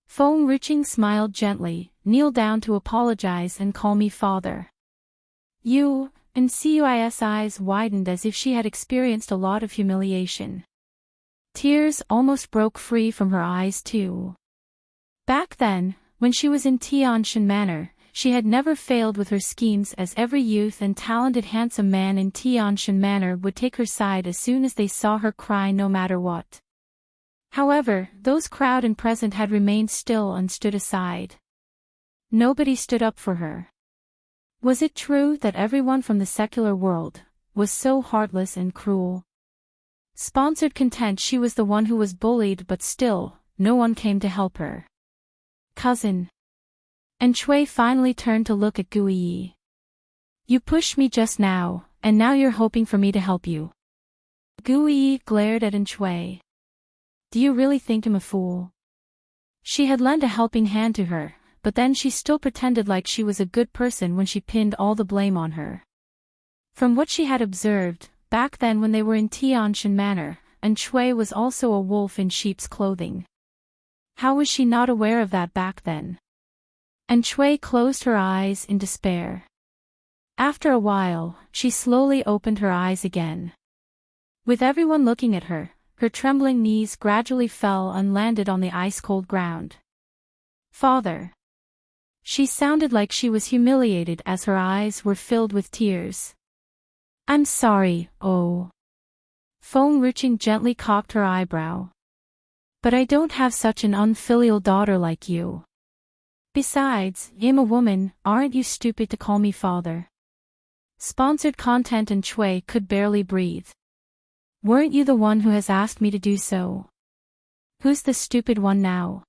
Feng Ruching smiled gently, "Kneel down to apologize and call me father." And Cu's eyes widened as if she had experienced a lot of humiliation. Tears almost broke free from her eyes too. Back then, when she was in Tianshan Manor, she had never failed with her schemes as every youth and talented handsome man in Tianshan Manor would take her side as soon as they saw her cry no matter what. However, those crowd and present had remained still and stood aside. Nobody stood up for her. Was it true that everyone from the secular world was so heartless and cruel? Sponsored content. She was the one who was bullied, but still, no one came to help her. "Cousin." And Shui finally turned to look at Gui. "You pushed me just now, and now you're hoping for me to help you." Gui glared at Shui. "Do you really think I'm a fool?" She had lent a helping hand to her, but then she still pretended like she was a good person when she pinned all the blame on her. From what she had observed, back then when they were in Tianshan Manor, Shui was also a wolf in sheep's clothing. How was she not aware of that back then? Shui closed her eyes in despair. After a while, she slowly opened her eyes again. With everyone looking at her, her trembling knees gradually fell and landed on the ice-cold ground. "Father." She sounded like she was humiliated as her eyes were filled with tears. "I'm sorry, oh." Feng Ruching gently cocked her eyebrow. "But I don't have such an unfilial daughter like you. Besides, I'm a woman, aren't you stupid to call me father?" Sponsored content. Shui could barely breathe. "Weren't you the one who has asked me to do so? Who's the stupid one now?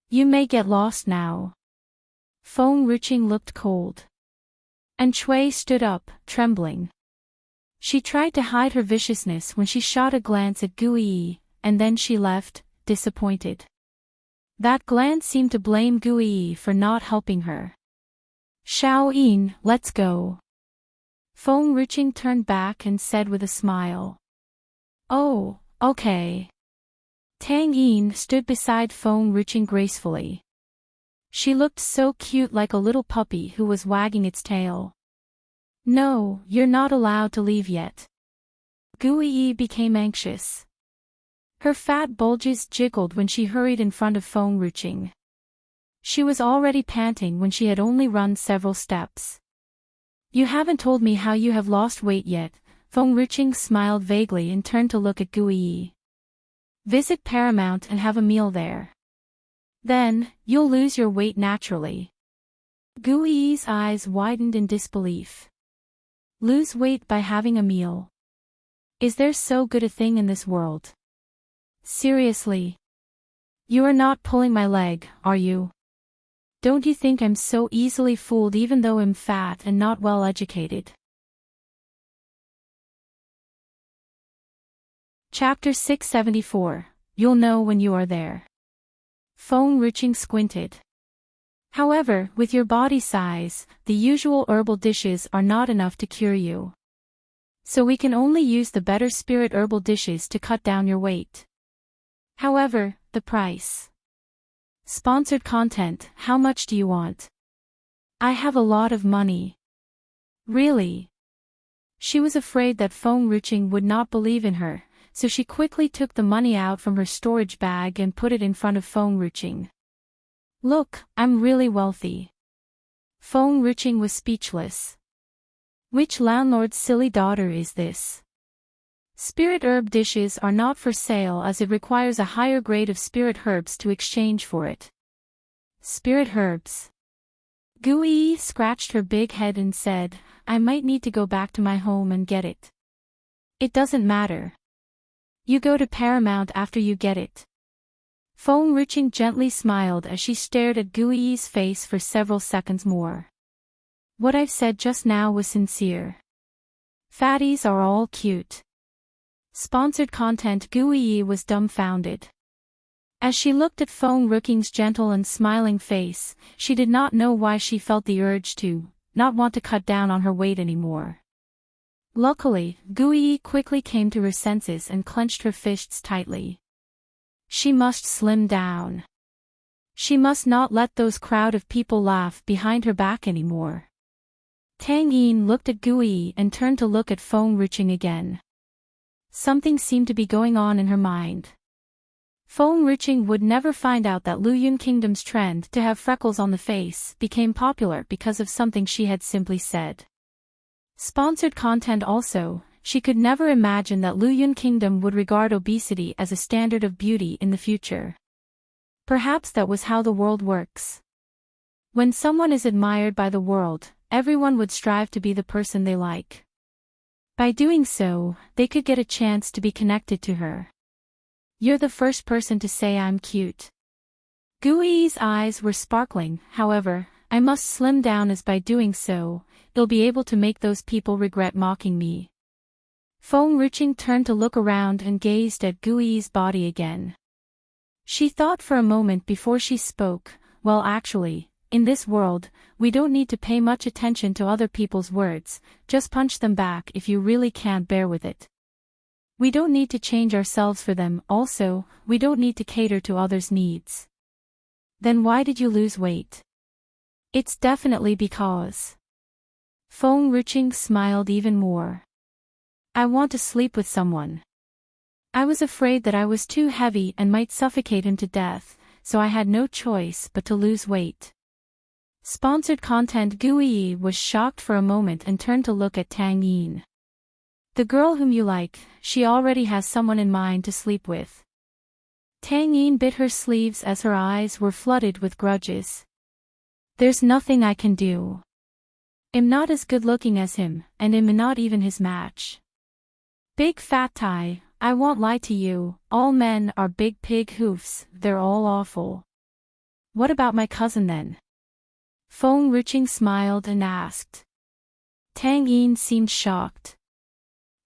You may get lost now." Feng Ruching looked cold. Shui stood up, trembling. She tried to hide her viciousness when she shot a glance at Gui, and then she left, disappointed. That glance seemed to blame Gui for not helping her. Xiao Yin, let's go. Feng Ruqing turned back and said with a smile. Oh, okay. Tang Yin stood beside Feng Ruqing gracefully. She looked so cute, like a little puppy who was wagging its tail. No, you're not allowed to leave yet. Gui became anxious. Her fat bulges jiggled when she hurried in front of Feng Ruqing. She was already panting when she had only run several steps. You haven't told me how you have lost weight yet. Feng Ruqing smiled vaguely and turned to look at Gui. Visit Paramount and have a meal there. Then, you'll lose your weight naturally. Gui's eyes widened in disbelief. Lose weight by having a meal. Is there so good a thing in this world? Seriously? You are not pulling my leg, are you? Don't you think I'm so easily fooled even though I'm fat and not well educated? Chapter 674. You'll know when you are there. Feng Ruqing squinted. However, with your body size, the usual herbal dishes are not enough to cure you. So we can only use the better spirit herbal dishes to cut down your weight. However, the price. Sponsored content. How much do you want? I have a lot of money. Really? She was afraid that Feng Ruqing would not believe in her, so she quickly took the money out from her storage bag and put it in front of Feng Ruqing. Look, I'm really wealthy. Feng Ruqing was speechless. Which landlord's silly daughter is this? Spirit herb dishes are not for sale as it requires a higher grade of spirit herbs to exchange for it. Spirit herbs. Gui scratched her big head and said, I might need to go back to my home and get it. It doesn't matter. You go to Paramount after you get it. Feng Ruqing gently smiled as she stared at Gui's face for several seconds more. What I've said just now was sincere. Fatties are all cute. Sponsored content. Gui was dumbfounded. As she looked at Feng Ruqing's gentle and smiling face, she did not know why she felt the urge to not want to cut down on her weight anymore. Luckily, Gui quickly came to her senses and clenched her fists tightly. She must slim down. She must not let those crowd of people laugh behind her back anymore. Tang Yin looked at Gui and turned to look at Feng Ruqing again. Something seemed to be going on in her mind. Feng Ruqing would never find out that Luyun Kingdom's trend to have freckles on the face became popular because of something she had simply said. Sponsored content. Also, she could never imagine that Luyun Kingdom would regard obesity as a standard of beauty in the future. Perhaps that was how the world works. When someone is admired by the world, everyone would strive to be the person they like. By doing so, they could get a chance to be connected to her. You're the first person to say I'm cute. Gui's eyes were sparkling. However, I must slim down as by doing so, you'll be able to make those people regret mocking me. Feng Ruqing turned to look around and gazed at Gui's body again. She thought for a moment before she spoke. Well, actually, in this world, we don't need to pay much attention to other people's words, just punch them back if you really can't bear with it. We don't need to change ourselves for them. Also, we don't need to cater to others' needs. Then why did you lose weight? It's definitely because. Feng Ruqing smiled even more. I want to sleep with someone. I was afraid that I was too heavy and might suffocate him to death, so I had no choice but to lose weight. Sponsored content. Gui was shocked for a moment and turned to look at Tang Yin. The girl whom you like, she already has someone in mind to sleep with. Tang Yin bit her sleeves as her eyes were flooded with grudges. There's nothing I can do. I'm not as good looking as him, and I'm not even his match. Big fat tie, I won't lie to you, all men are big pig hoofs, they're all awful. What about my cousin then? Feng Ruqing smiled and asked. Tang Yin seemed shocked.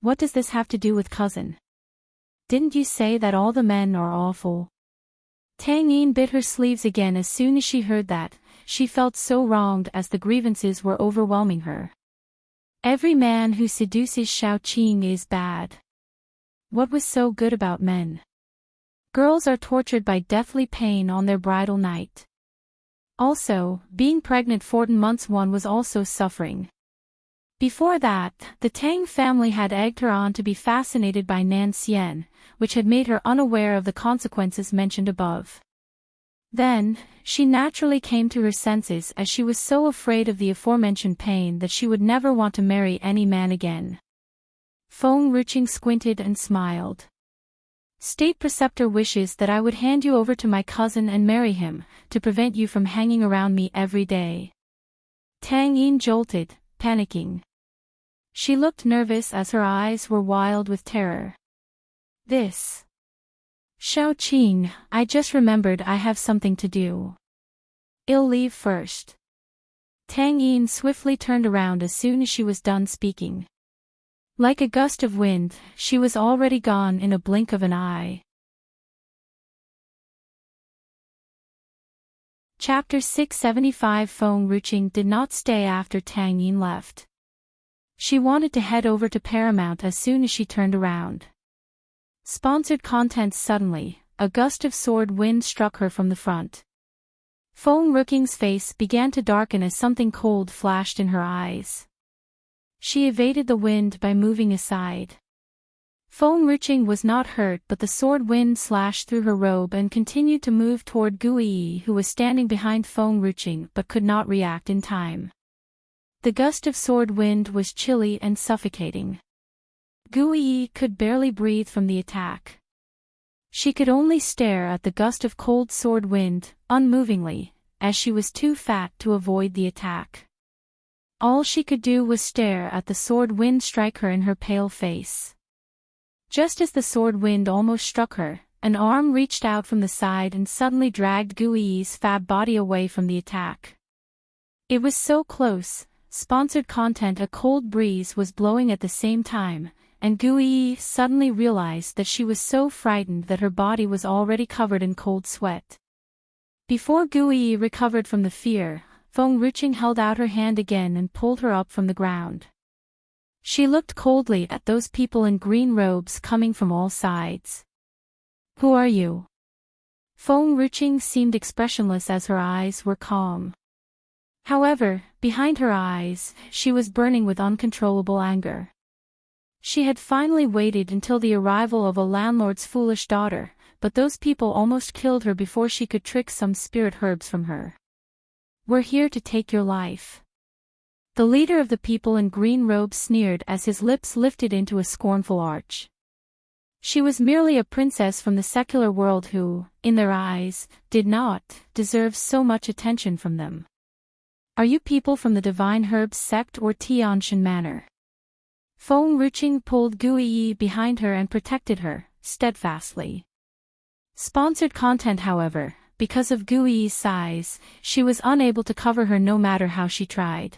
What does this have to do with cousin? didn't you say that all the men are awful? Tang Yin bit her sleeves again as soon as she heard that. She felt so wronged as the grievances were overwhelming her. Every man who seduces Xiao Qing is bad. What was so good about men? Girls are tortured by deathly pain on their bridal night. Also, being pregnant 14 months one was also suffering. Before that, the Tang family had egged her on to be fascinated by Nan Xian, which had made her unaware of the consequences mentioned above. Then, she naturally came to her senses as she was so afraid of the aforementioned pain that she would never want to marry any man again. Feng Ruqing squinted and smiled. State Preceptor wishes that I would hand you over to my cousin and marry him, to prevent you from hanging around me every day. Tang Yin jolted, panicking. She looked nervous as her eyes were wild with terror. This. Xiao Qing, I just remembered I have something to do. I'll leave first. Tang Yin swiftly turned around as soon as she was done speaking. Like a gust of wind, she was already gone in a blink of an eye. Chapter 675 Feng Ruqing did not stay after Tang Yin left. She wanted to head over to Paramount as soon as she turned around. Sponsored content. Suddenly, a gust of sword wind struck her from the front. Feng Ruqing's face began to darken as something cold flashed in her eyes. She evaded the wind by moving aside. Feng Ruqing was not hurt, but the sword wind slashed through her robe and continued to move toward Gu Yi, who was standing behind Feng Ruqing but could not react in time. The gust of sword wind was chilly and suffocating. Gu Yi could barely breathe from the attack. She could only stare at the gust of cold sword wind, unmovingly, as she was too fat to avoid the attack. All she could do was stare at the sword wind strike her in her pale face. Just as the sword wind almost struck her, an arm reached out from the side and suddenly dragged Gu Yi's fab body away from the attack. It was so close. Sponsored content. A cold breeze was blowing at the same time, and Gu Yi suddenly realized that she was so frightened that her body was already covered in cold sweat. Before Gu Yi recovered from the fear, Feng Ruqing held out her hand again and pulled her up from the ground. She looked coldly at those people in green robes coming from all sides. Who are you? Feng Ruqing seemed expressionless as her eyes were calm. However, behind her eyes, she was burning with uncontrollable anger. She had finally waited until the arrival of a landlord's foolish daughter, but those people almost killed her before she could trick some spirit herbs from her. We're here to take your life. The leader of the people in green robes sneered as his lips lifted into a scornful arch. She was merely a princess from the secular world who, in their eyes, did not deserve so much attention from them. Are you people from the Divine Herbs sect or Tianshan Manor? Feng Ruqing pulled Gu Yi behind her and protected her, steadfastly. Sponsored content. However, because of Gu Yi's size, she was unable to cover her no matter how she tried.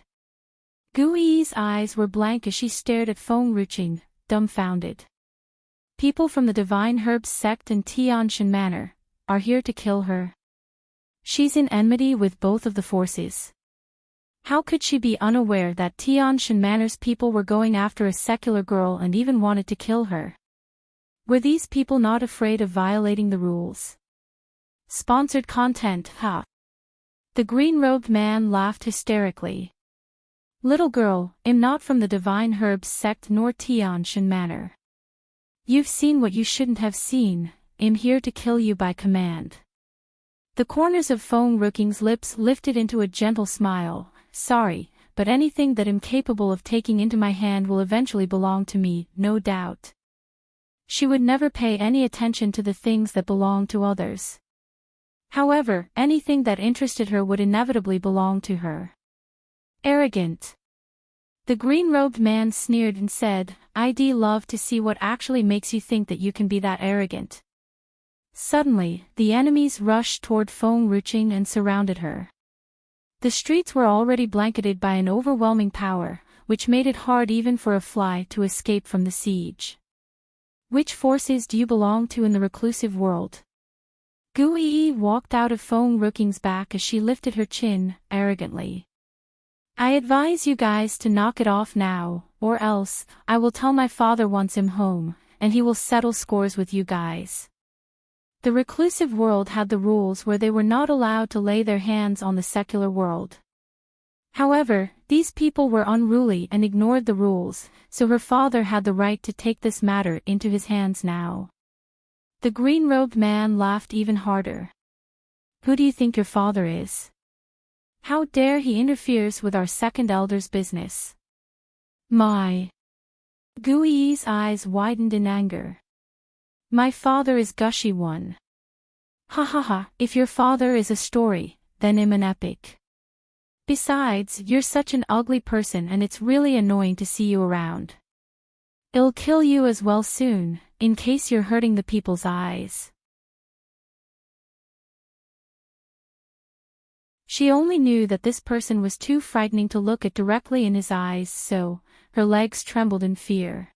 Gu Yi's eyes were blank as she stared at Feng Ruqing, dumbfounded. People from the Divine Herbs sect and Tianshan Manor are here to kill her. She's in enmity with both of the forces. How could she be unaware that Tianshan Manor's people were going after a secular girl and even wanted to kill her? Were these people not afraid of violating the rules? Sponsored content. Ha! The green-robed man laughed hysterically. Little girl, I'm not from the Divine Herbs sect nor Tianshan Manor. You've seen what you shouldn't have seen. I'm here to kill you by command. The corners of Feng Ruqing's lips lifted into a gentle smile. Sorry, but anything that I'm capable of taking into my hand will eventually belong to me, no doubt. She would never pay any attention to the things that belong to others. However, anything that interested her would inevitably belong to her. Arrogant. The green-robed man sneered and said, I'd love to see what actually makes you think that you can be that arrogant. Suddenly, the enemies rushed toward Feng Ruqing and surrounded her. The streets were already blanketed by an overwhelming power, which made it hard even for a fly to escape from the siege. Which forces do you belong to in the reclusive world? Gu Yi walked out of Feng Ruqing's back as she lifted her chin, arrogantly. I advise you guys to knock it off now, or else, I will tell my father wants him home, and he will settle scores with you guys. The reclusive world had the rules where they were not allowed to lay their hands on the secular world. However, these people were unruly and ignored the rules, so her father had the right to take this matter into his hands now. The green-robed man laughed even harder. Who do you think your father is? How dare he interferes with our second elder's business? My. Gu Yi's eyes widened in anger. My father is Gushy One. Ha ha ha, if your father is a story, then I'm an epic. Besides, you're such an ugly person and it's really annoying to see you around. I'll kill you as well soon, in case you're hurting the people's eyes. She only knew that this person was too frightening to look at directly in his eyes, so her legs trembled in fear.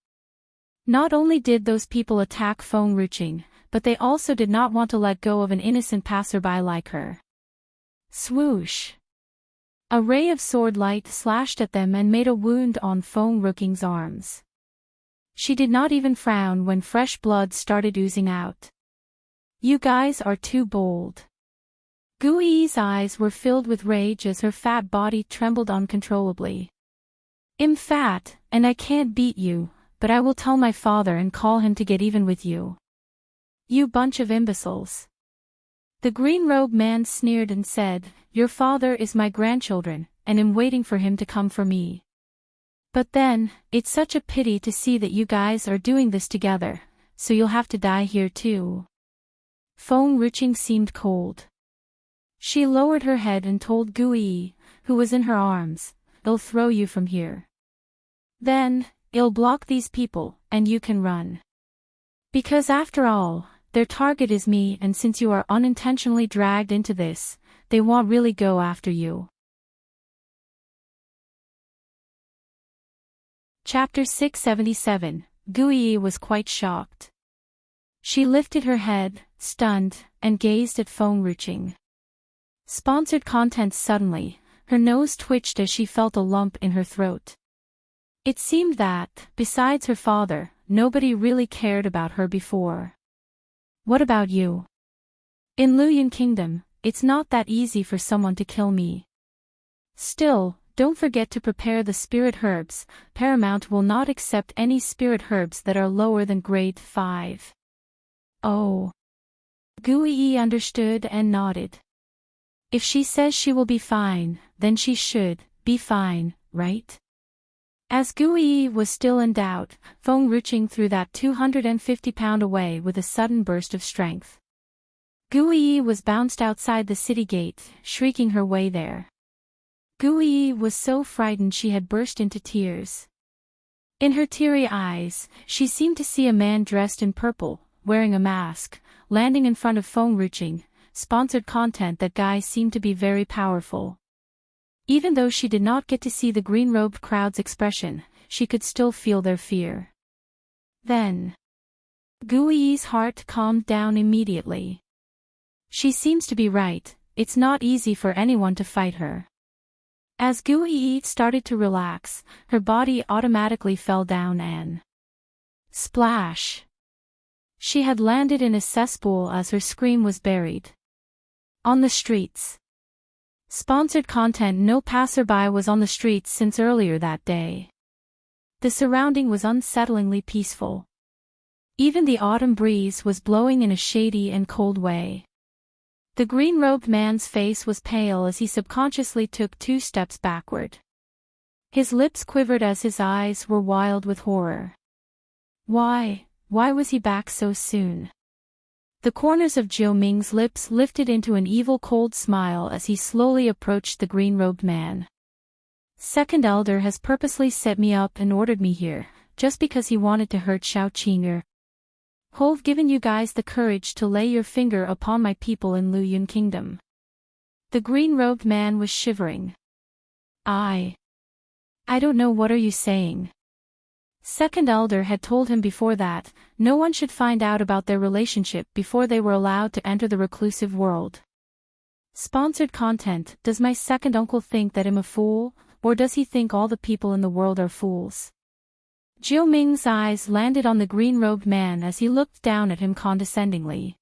Not only did those people attack Feng Ruqing, but they also did not want to let go of an innocent passerby like her. Swoosh! A ray of sword light slashed at them and made a wound on Feng Ruqing's arms. She did not even frown when fresh blood started oozing out. You guys are too bold. Gu Yi's eyes were filled with rage as her fat body trembled uncontrollably. I'm fat, and I can't beat you, but I will tell my father and call him to get even with you. You bunch of imbeciles. The green-robed man sneered and said, Your father is my grandchildren, and I'm waiting for him to come for me. But then, it's such a pity to see that you guys are doing this together, so you'll have to die here too. Feng Ruqing seemed cold. She lowered her head and told Gu Yi, who was in her arms, I'll throw you from here. Then, I'll block these people, and you can run. Because after all, their target is me, and since you are unintentionally dragged into this, they won't really go after you. Chapter 677, Gu Yi was quite shocked. She lifted her head, stunned, and gazed at Feng Ruqing. Sponsored content suddenly, her nose twitched as she felt a lump in her throat. It seemed that, besides her father, nobody really cared about her before. What about you? In Luoyuan Kingdom, it's not that easy for someone to kill me. Still, don't forget to prepare the spirit herbs. Paramount will not accept any spirit herbs that are lower than grade 5. Oh. Gu Yi understood and nodded. If she says she will be fine, then she should be fine, right? As Gu Yi was still in doubt, Feng Ruqing threw that 250-pound away with a sudden burst of strength. Gu Yi was bounced outside the city gate, shrieking her way there. Gu Yi was so frightened she had burst into tears. In her teary eyes, she seemed to see a man dressed in purple, wearing a mask, landing in front of Feng Ruqing. Sponsored content. That guy seemed to be very powerful. Even though she did not get to see the green-robed crowd's expression, she could still feel their fear. Then, Gu Yi's heart calmed down immediately. She seems to be right, it's not easy for anyone to fight her. As Gu Yi started to relax, her body automatically fell down and splash! She had landed in a cesspool as her scream was buried. On the streets. Sponsored content. No passerby was on the streets since earlier that day. The surrounding was unsettlingly peaceful. Even the autumn breeze was blowing in a shady and cold way. The green-robed man's face was pale as he subconsciously took 2 steps backward. His lips quivered as his eyes were wild with horror. Why was he back so soon? The corners of Jiu Ming's lips lifted into an evil cold smile as he slowly approached the green-robed man. Second Elder has purposely set me up and ordered me here, just because he wanted to hurt Xiao Qing'er. Who've given you guys the courage to lay your finger upon my people in Luoyuan Kingdom? The green-robed man was shivering. I don't know, what are you saying? Second elder had told him before that no one should find out about their relationship before they were allowed to enter the reclusive world. Sponsored content. Does my second uncle think that I'm a fool, or does he think all the people in the world are fools? Jiu Ming's eyes landed on the green-robed man as he looked down at him condescendingly.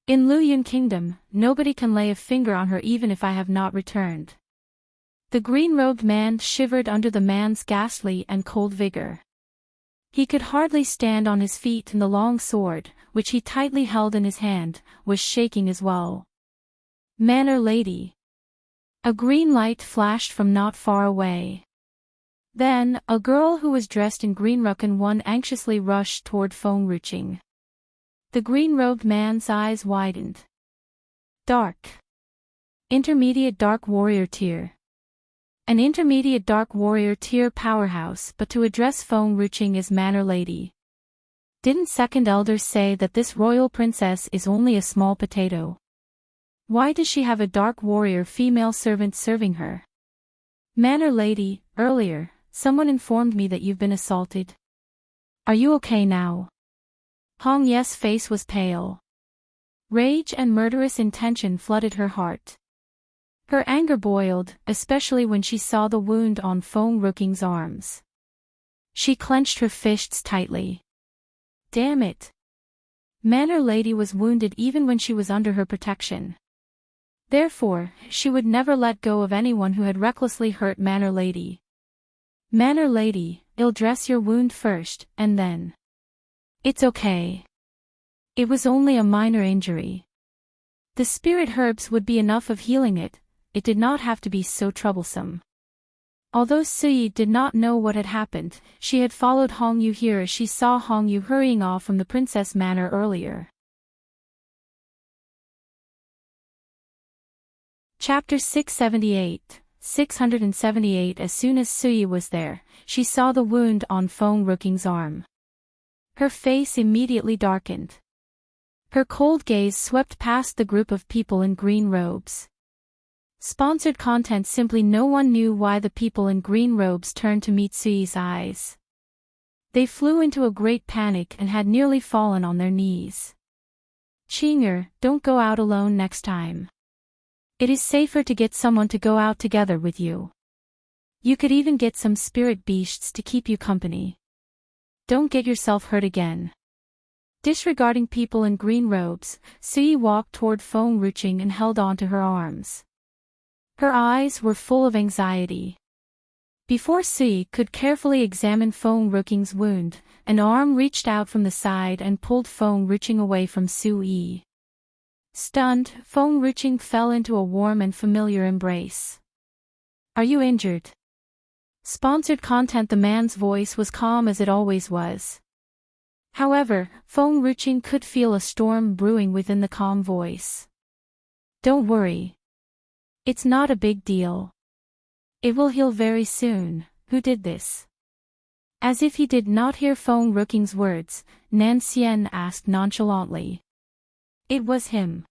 In Luyun Kingdom, nobody can lay a finger on her even if I have not returned. The green-robed man shivered under the man's ghastly and cold vigor. He could hardly stand on his feet, and the long sword, which he tightly held in his hand, was shaking as well. Manor lady. A green light flashed from not far away. Then, a girl who was dressed in green ruckin one anxiously rushed toward Feng Ruching. The green-robed man's eyes widened. Dark. Intermediate Dark Warrior Tier. An intermediate Dark Warrior Tier powerhouse, but to address Feng Ruching as Manor Lady. Didn't second elder say that this royal princess is only a small potato? Why does she have a Dark Warrior female servant serving her? Manor Lady, earlier, someone informed me that you've been assaulted. Are you okay now? Hong Ye's face was pale. Rage and murderous intention flooded her heart. Her anger boiled, especially when she saw the wound on Feng Ruching's arms. She clenched her fists tightly. Damn it! Manor Lady was wounded even when she was under her protection. Therefore, she would never let go of anyone who had recklessly hurt Manor Lady. Manor Lady, I'll dress your wound first, and then. It's okay. It was only a minor injury. The spirit herbs would be enough of healing it. It did not have to be so troublesome. Although Suyi did not know what had happened, she had followed Hong Yu here as she saw Hong Yu hurrying off from the Princess Manor earlier. Chapter 678. 678. As soon as Suyi was there, she saw the wound on Feng Ruching's arm. Her face immediately darkened. Her cold gaze swept past the group of people in green robes. Sponsored content. Simply no one knew why the people in green robes turned to meet Suyi's eyes. They flew into a great panic and had nearly fallen on their knees. Chinger, don't go out alone next time. It is safer to get someone to go out together with you. You could even get some spirit beasts to keep you company. Don't get yourself hurt again. Disregarding people in green robes, Suyi walked toward Feng Ruching and held on to her arms. Her eyes were full of anxiety. Before Suyi could carefully examine Feng Ruching's wound, an arm reached out from the side and pulled Feng Ruching away from Suyi. Stunned, Feng Ruching fell into a warm and familiar embrace. Are you injured? Sponsored content. The man's voice was calm as it always was. However, Feng Ruching could feel a storm brewing within the calm voice. Don't worry. It's not a big deal. It will heal very soon. Who did this? As if he did not hear Feng Ruching's words, Nan Xian asked nonchalantly. It was him.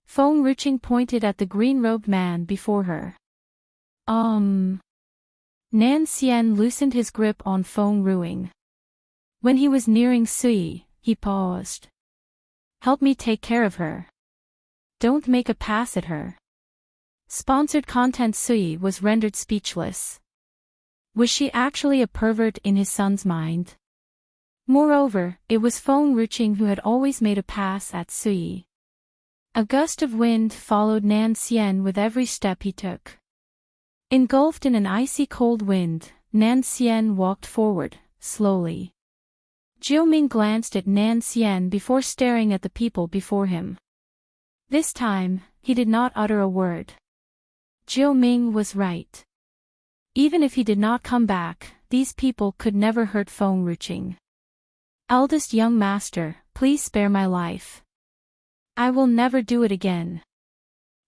Feng Ruching pointed at the green-robed man before her. Nan Xian loosened his grip on Feng Ruching. When he was nearing Suyi, he paused. Help me take care of her. Don't make a pass at her. Sponsored content. Suyi was rendered speechless. Was she actually a pervert in his son's mind? Moreover, it was Feng Ruching who had always made a pass at Suyi. A gust of wind followed Nan Xian with every step he took. Engulfed in an icy cold wind, Nan Xian walked forward, slowly. Jiu Ming glanced at Nan Xian before staring at the people before him. This time, he did not utter a word. Jiu Ming was right. Even if he did not come back, these people could never hurt Feng Ruching. Eldest young master, please spare my life. I will never do it again.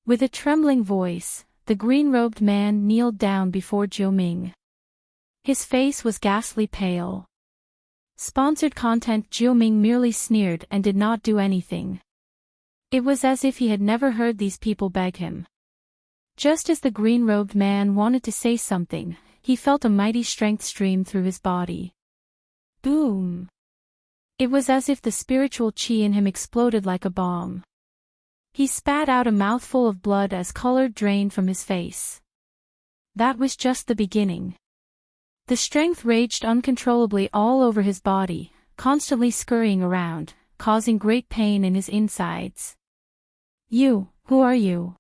With a trembling voice, the green-robed man kneeled down before Jiu Ming. His face was ghastly pale. Sponsored content. Jiu Ming merely sneered and did not do anything. It was as if he had never heard these people beg him. Just as the green-robed man wanted to say something, he felt a mighty strength stream through his body. Boom! It was as if the spiritual chi in him exploded like a bomb. He spat out a mouthful of blood as color drained from his face. That was just the beginning. The strength raged uncontrollably all over his body, constantly scurrying around, causing great pain in his insides. You, who are you?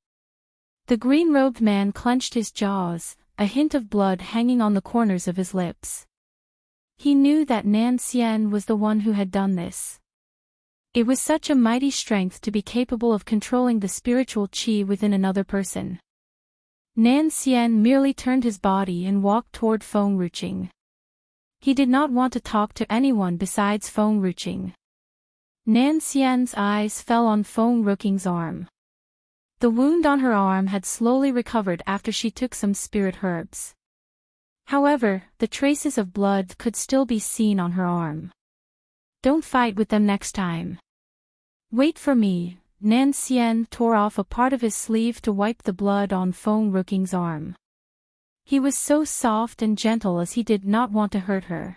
The green-robed man clenched his jaws, a hint of blood hanging on the corners of his lips. He knew that Nan Xian was the one who had done this. It was such a mighty strength to be capable of controlling the spiritual chi within another person. Nan Xian merely turned his body and walked toward Feng Ruqing. He did not want to talk to anyone besides Feng Ruqing. Nan Xian's eyes fell on Feng Ruqing's arm. The wound on her arm had slowly recovered after she took some spirit herbs. However, the traces of blood could still be seen on her arm. Don't fight with them next time. Wait for me. Nan Xian tore off a part of his sleeve to wipe the blood on Feng Ruqing's arm. He was so soft and gentle as he did not want to hurt her.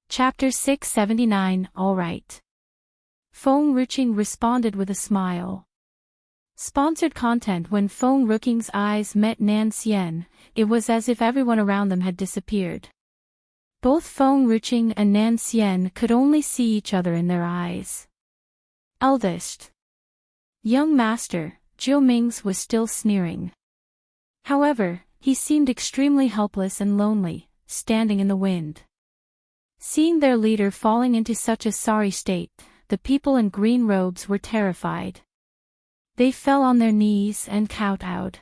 Chapter 679. All right. Feng Ruqing responded with a smile. Sponsored content. When Feng Ruqing's eyes met Nan Xian, it was as if everyone around them had disappeared. Both Feng Ruqing and Nan Xian could only see each other in their eyes. Eldest young master, Jiu Ming's was still sneering. However, he seemed extremely helpless and lonely, standing in the wind. Seeing their leader falling into such a sorry state, the people in green robes were terrified. They fell on their knees and kowtowed.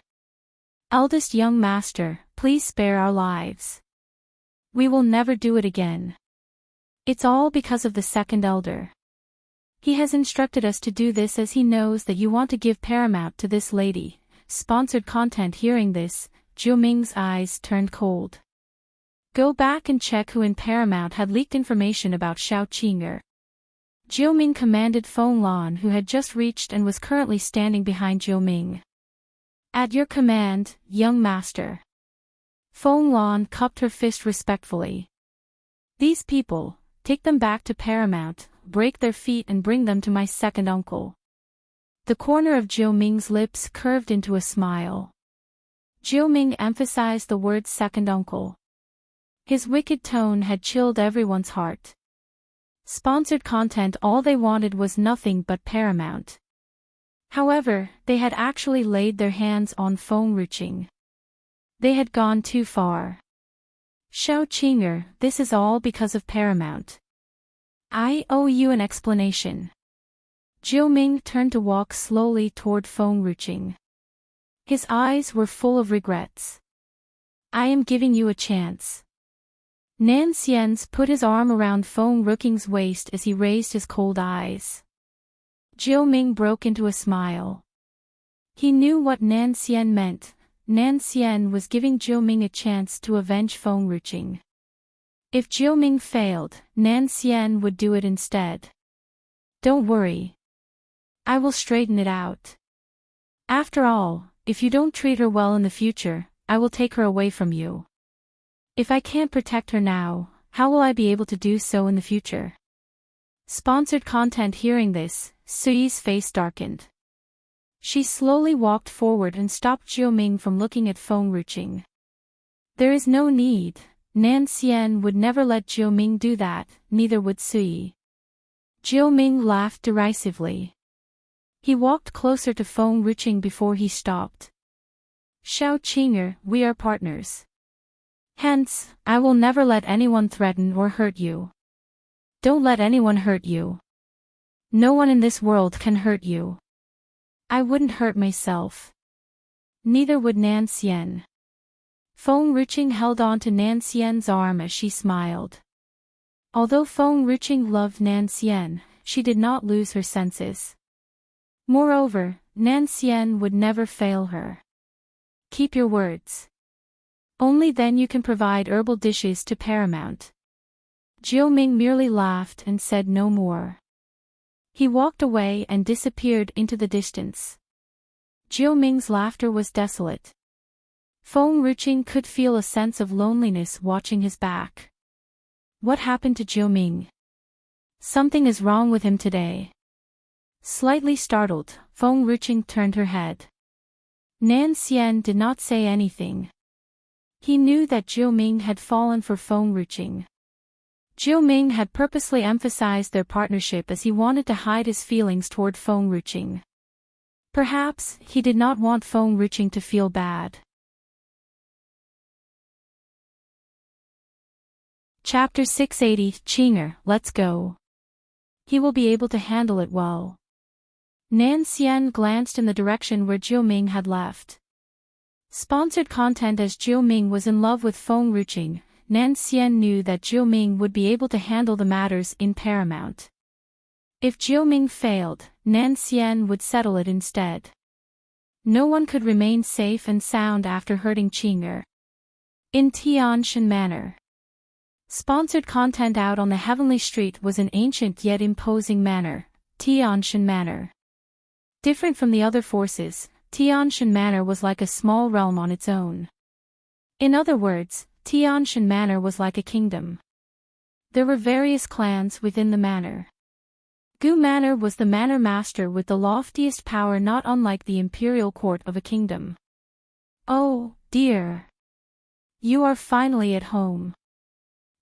Eldest young master, please spare our lives. We will never do it again. It's all because of the second elder. He has instructed us to do this as he knows that you want to give paramount to this lady. Sponsored content. Hearing this, Jiu Ming's eyes turned cold. Go back and check who in Paramount had leaked information about Xiao Qing'er. Jiu Ming commanded Feng Lan, who had just reached and was currently standing behind Jiu Ming. At your command, young master. Feng Lan cupped her fist respectfully. These people, take them back to Paramount, break their feet and bring them to my second uncle. The corner of Jiu Ming's lips curved into a smile. Jiu Ming emphasized the word second uncle. His wicked tone had chilled everyone's heart. Sponsored content. All they wanted was nothing but Paramount. However, they had actually laid their hands on Feng Ruqing. They had gone too far. Xiao Qing'er, this is all because of Paramount. I owe you an explanation. Jiu Ming turned to walk slowly toward Feng Ruqing. His eyes were full of regrets. I am giving you a chance. Nan Xian's put his arm around Feng Ruqing's waist as he raised his cold eyes. Jiu Ming broke into a smile. He knew what Nan Xian meant. Nan Xian was giving Jiu Ming a chance to avenge Feng Ruqing. If Jiu Ming failed, Nan Xian would do it instead. Don't worry. I will straighten it out. After all, if you don't treat her well in the future, I will take her away from you. If I can't protect her now, how will I be able to do so in the future? Sponsored content. Hearing this, Suyi's face darkened. She slowly walked forward and stopped Jiu Ming from looking at Feng Ruqing. There is no need. Nan Xian would never let Jiu Ming do that, neither would Suyi. Jiu Ming laughed derisively. He walked closer to Feng Ruqing before he stopped. Xiao Qing'er, we are partners. Hence, I will never let anyone threaten or hurt you. Don't let anyone hurt you. No one in this world can hurt you. I wouldn't hurt myself. Neither would Nan Xian. Feng Ruqing held on to Nan Xian's arm as she smiled. Although Feng Ruqing loved Nan Xian, she did not lose her senses. Moreover, Nan Xian would never fail her. Keep your words. Only then you can provide herbal dishes to Paramount. Jiu Ming merely laughed and said no more. He walked away and disappeared into the distance. Jiu Ming's laughter was desolate. Feng Ruqing could feel a sense of loneliness watching his back. What happened to Jiu Ming? Something is wrong with him today. Slightly startled, Feng Ruqing turned her head. Nan Xian did not say anything. He knew that Jiu Ming had fallen for Feng Ruqing. Jiu Ming had purposely emphasized their partnership as he wanted to hide his feelings toward Feng Ruqing. Perhaps he did not want Feng Ruqing to feel bad. Chapter 680 Qinger, let's go. He will be able to handle it well. Nan Xian glanced in the direction where Jiu Ming had left. Sponsored content. As Jiu Ming was in love with Feng Ruqing, Nan Xian knew that Jiu Ming would be able to handle the matters in paramount. If Jiu Ming failed, Nan Xian would settle it instead. No one could remain safe and sound after hurting Qinger. In Tianshan Manor. Sponsored content. Out on the Heavenly Street was an ancient yet imposing manor, Tianshan Manor. Different from the other forces, Tianshan Manor was like a small realm on its own. In other words, Tianshan Manor was like a kingdom. There were various clans within the manor. Gu Manor was the manor master with the loftiest power, not unlike the imperial court of a kingdom. Oh, dear. You are finally at home.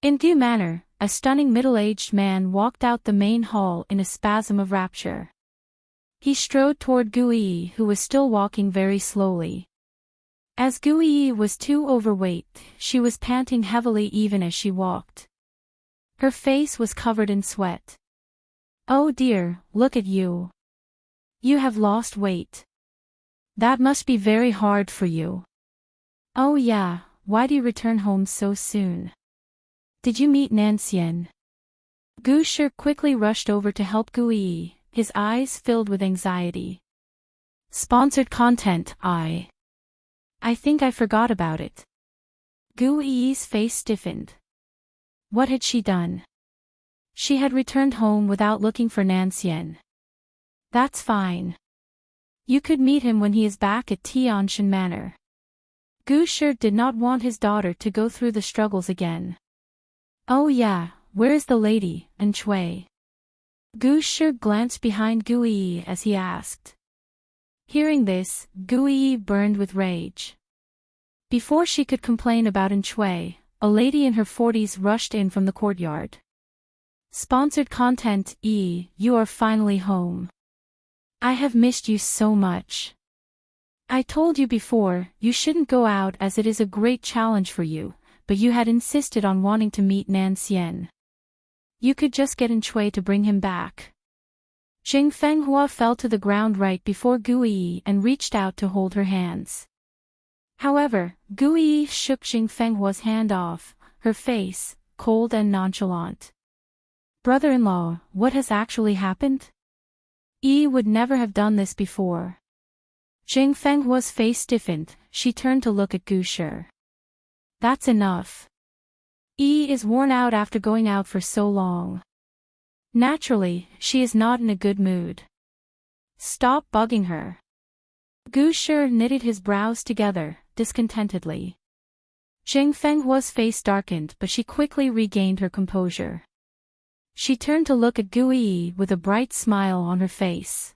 In Gu Manor, a stunning middle-aged man walked out the main hall in a spasm of rapture. He strode toward Gu Yi, who was still walking very slowly. As Gu Yi was too overweight, she was panting heavily even as she walked. Her face was covered in sweat. Oh dear, look at you. You have lost weight. That must be very hard for you. Oh yeah, why do you return home so soon? Did you meet Nan Xian? Gu Shi quickly rushed over to help Gu Yi, his eyes filled with anxiety. Sponsored content. I think I forgot about it. Gu Yi's face stiffened. What had she done? She had returned home without looking for Nan Xian. That's fine. You could meet him when he is back at Tianshan Manor. Gu Shi did not want his daughter to go through the struggles again. Oh yeah, where is the lady, and Chui? Gu Shi glanced behind Gu Yi as he asked. Hearing this, Gu Yi burned with rage. Before she could complain about An Chui, a lady in her 40s rushed in from the courtyard. Sponsored content. You are finally home. I have missed you so much. I told you before, you shouldn't go out as it is a great challenge for you, but you had insisted on wanting to meet Nan Xian. You could just get An Chui to bring him back. Jing Fenghua fell to the ground right before Gu Yi and reached out to hold her hands. However, Gu Yi shook Jing Fenghua's hand off, her face, cold and nonchalant. Brother-in-law, what has actually happened? Yi would never have done this before. Jing Fenghua's face stiffened, she turned to look at Gu Shi. That's enough. Yi is worn out after going out for so long. Naturally, she is not in a good mood. Stop bugging her. Gu Shi knitted his brows together, discontentedly. Jing Fenghua's face darkened, but she quickly regained her composure. She turned to look at Gu Yi with a bright smile on her face.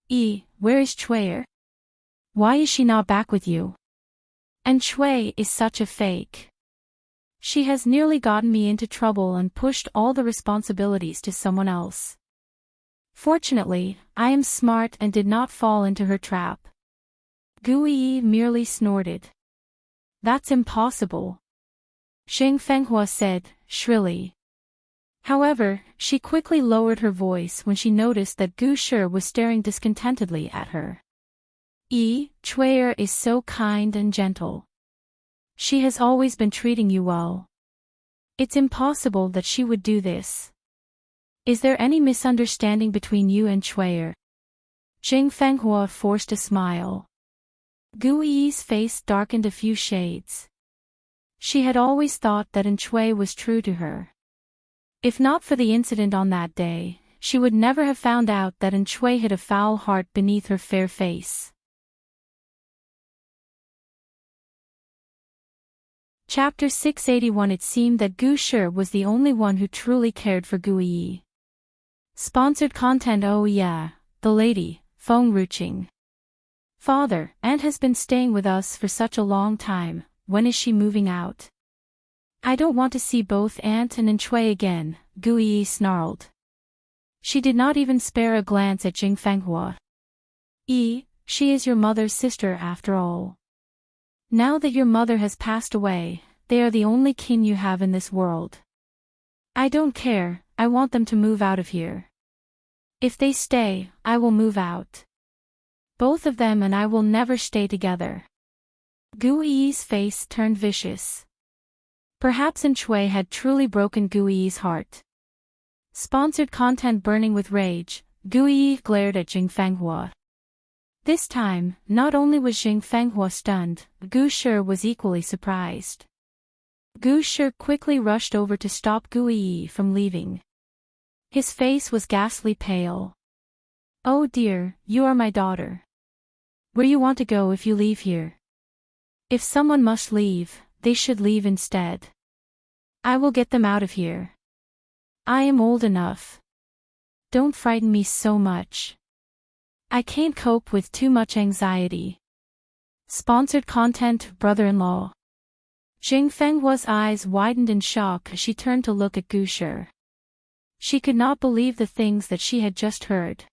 Yi, where is Chui? Why is she not back with you? And Chui is such a fake. She has nearly gotten me into trouble and pushed all the responsibilities to someone else. Fortunately, I am smart and did not fall into her trap. Gu Yi merely snorted. That's impossible. Jing Fenghua said, shrilly. However, she quickly lowered her voice when she noticed that Gu Shi was staring discontentedly at her. Chui is so kind and gentle. She has always been treating you well. It's impossible that she would do this. Is there any misunderstanding between you and Chui? Jing Fenghua forced a smile. Gu Yi's face darkened a few shades. She had always thought that An Chui was true to her. If not for the incident on that day, she would never have found out that An Chui hid a foul heart beneath her fair face. Chapter 681. It seemed that Gu Shi was the only one who truly cared for Gu Yi. Sponsored content. Oh yeah, the lady, Feng Ruqing. Father, Aunt has been staying with us for such a long time, when is she moving out? I don't want to see both Aunt and Enchui again, Gu Yi snarled. She did not even spare a glance at Jing Fenghua. She is your mother's sister after all. Now that your mother has passed away, they are the only kin you have in this world. I don't care, I want them to move out of here. If they stay, I will move out. Both of them and I will never stay together. Gu Yi's face turned vicious. Perhaps Enchui had truly broken Gu Yi's heart. Sponsored content. Burning with rage, Gu Yi glared at Jing Fenghua. This time, not only was Jing Fenghua stunned, Gu Shi was equally surprised. Gu Shi quickly rushed over to stop Gu Yi from leaving. His face was ghastly pale. Oh dear, you are my daughter. Where you want to go if you leave here? If someone must leave, they should leave instead. I will get them out of here. I am old enough. Don't frighten me so much. I can't cope with too much anxiety. Sponsored content. Brother-in-law. Jing Fenghua's eyes widened in shock as she turned to look at Gu Shi. She could not believe the things that she had just heard.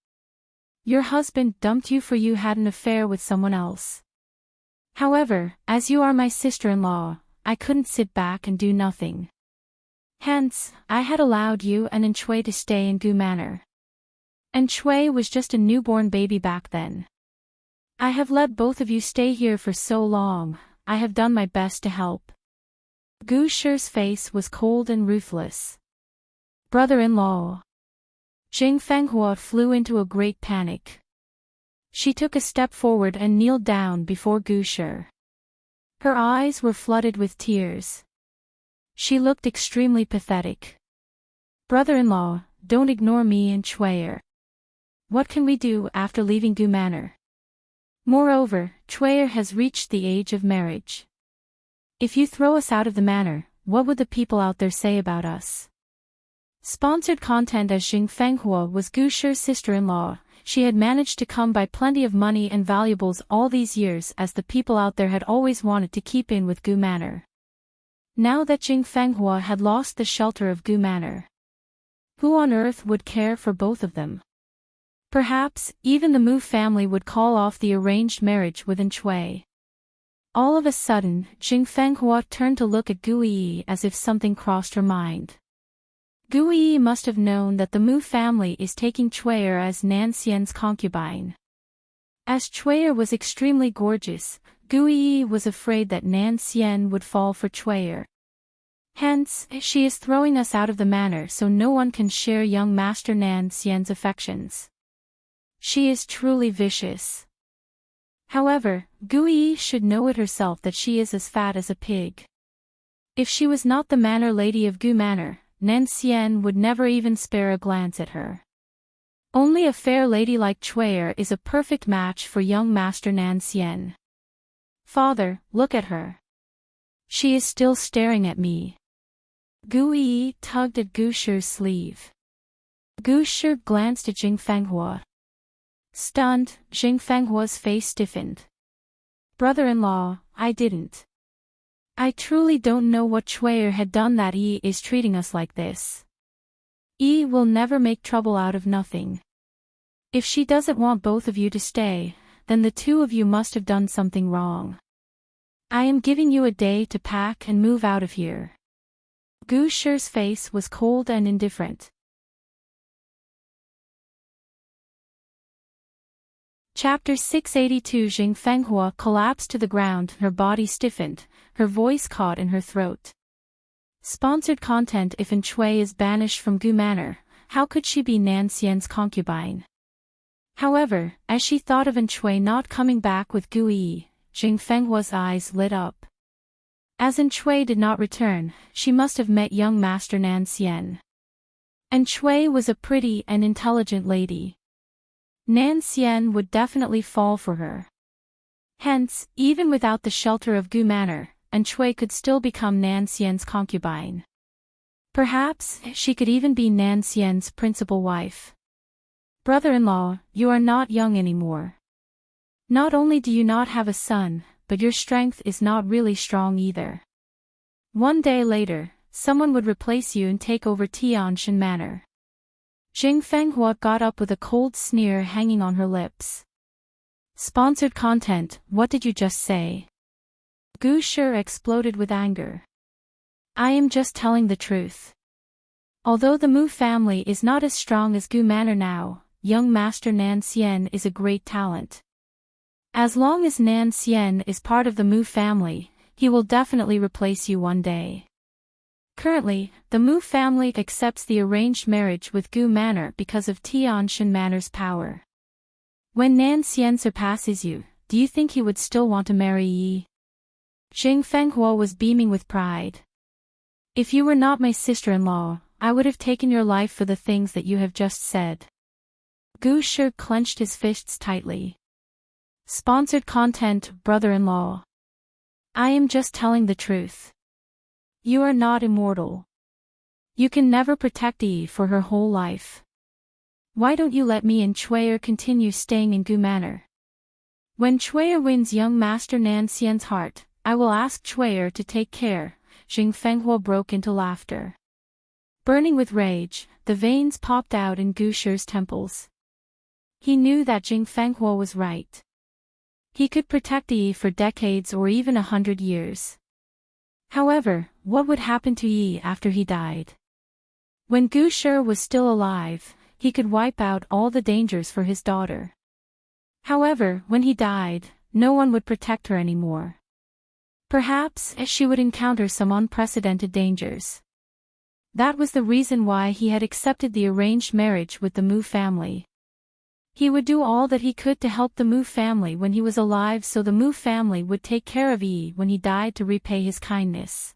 Your husband dumped you for you had an affair with someone else. However, as you are my sister-in-law, I couldn't sit back and do nothing. Hence, I had allowed you and Enchui to stay in Gu Manor. Enchui was just a newborn baby back then. I have let both of you stay here for so long, I have done my best to help. Gu Shi's face was cold and ruthless. Brother-in-law. Jing Fenghua flew into a great panic. She took a step forward and kneeled down before Gu Shi. Her eyes were flooded with tears. She looked extremely pathetic. Brother-in-law, don't ignore me and Chuyer. What can we do after leaving Gu Manor? Moreover, Chuyer has reached the age of marriage. If you throw us out of the manor, what would the people out there say about us? Sponsored content. As Jing Fenghua was Gu Shi's sister-in-law, she had managed to come by plenty of money and valuables all these years as the people out there had always wanted to keep in with Gu Manor. Now that Jing Fenghua had lost the shelter of Gu Manor, who on earth would care for both of them? Perhaps, even the Mu family would call off the arranged marriage with Enchui. All of a sudden, Jing Fenghua turned to look at Gu Yi as if something crossed her mind. Gu Yi must have known that the Mu family is taking Chuyer as Nan Xian's concubine. As Chuyer was extremely gorgeous, Gu Yi was afraid that Nan Xian would fall for Chuyer. Hence, she is throwing us out of the manor so no one can share young Master Nan Xian's affections. She is truly vicious. However, Gu Yi should know it herself that she is as fat as a pig. If she was not the manor lady of Gu Manor, Nan Xian would never even spare a glance at her. Only a fair lady like Chuyer is a perfect match for young Master Nan Xian. Father, look at her. She is still staring at me. Gu Yi tugged at Gu Shi's sleeve. Gu Shi glanced at Jing Fenghua. Stunned, Jing Fenghua's face stiffened. Brother-in-law, I didn't. I truly don't know what Chuyer had done that Yi is treating us like this. Yi will never make trouble out of nothing. If she doesn't want both of you to stay, then the two of you must have done something wrong. I am giving you a day to pack and move out of here. Gu Shi's face was cold and indifferent. Chapter 682. Jing Fenghua collapsed to the ground, her body stiffened, her voice caught in her throat. Sponsored content. If Enchui is banished from Gu Manor, how could she be Nan Xian's concubine? However, as she thought of Enchui not coming back with Gu Yi, Jing Fenghua's eyes lit up. As Enchui did not return, she must have met young Master Nan Xian. Enchui was a pretty and intelligent lady. Nan Xian would definitely fall for her. Hence, even without the shelter of Gu Manor, and Chui could still become Nan Xian's concubine. Perhaps, she could even be Nan Xian's principal wife. Brother-in-law, you are not young anymore. Not only do you not have a son, but your strength is not really strong either. One day later, someone would replace you and take over Tianshan Manor. Jing Fenghua got up with a cold sneer hanging on her lips. Sponsored content, what did you just say? Gu Shi exploded with anger. I am just telling the truth. Although the Mu family is not as strong as Gu Manor now, young Master Nan Xian is a great talent. As long as Nan Xian is part of the Mu family, he will definitely replace you one day. Currently, the Mu family accepts the arranged marriage with Gu Manor because of Tianshan Manor's power. When Nan Xian surpasses you, do you think he would still want to marry Yi? Jing Fenghua was beaming with pride. If you were not my sister-in-law, I would have taken your life for the things that you have just said. Gu Shi clenched his fists tightly. Sponsored content, brother-in-law. I am just telling the truth. You are not immortal. You can never protect Yi for her whole life. Why don't you let me and Chui continue staying in Gu Manor? When Chui wins young Master Nan Xian's heart, I will ask Chui to take care. Jing Fenghua broke into laughter. Burning with rage, the veins popped out in Gu Shi's temples. He knew that Jing Fenghua was right. He could protect Yi for decades or even 100 years. However, what would happen to Yi after he died? When Gu Shi was still alive, he could wipe out all the dangers for his daughter. However, when he died, no one would protect her anymore. Perhaps, she would encounter some unprecedented dangers. That was the reason why he had accepted the arranged marriage with the Mu family. He would do all that he could to help the Mu family when he was alive so the Mu family would take care of Yi when he died to repay his kindness.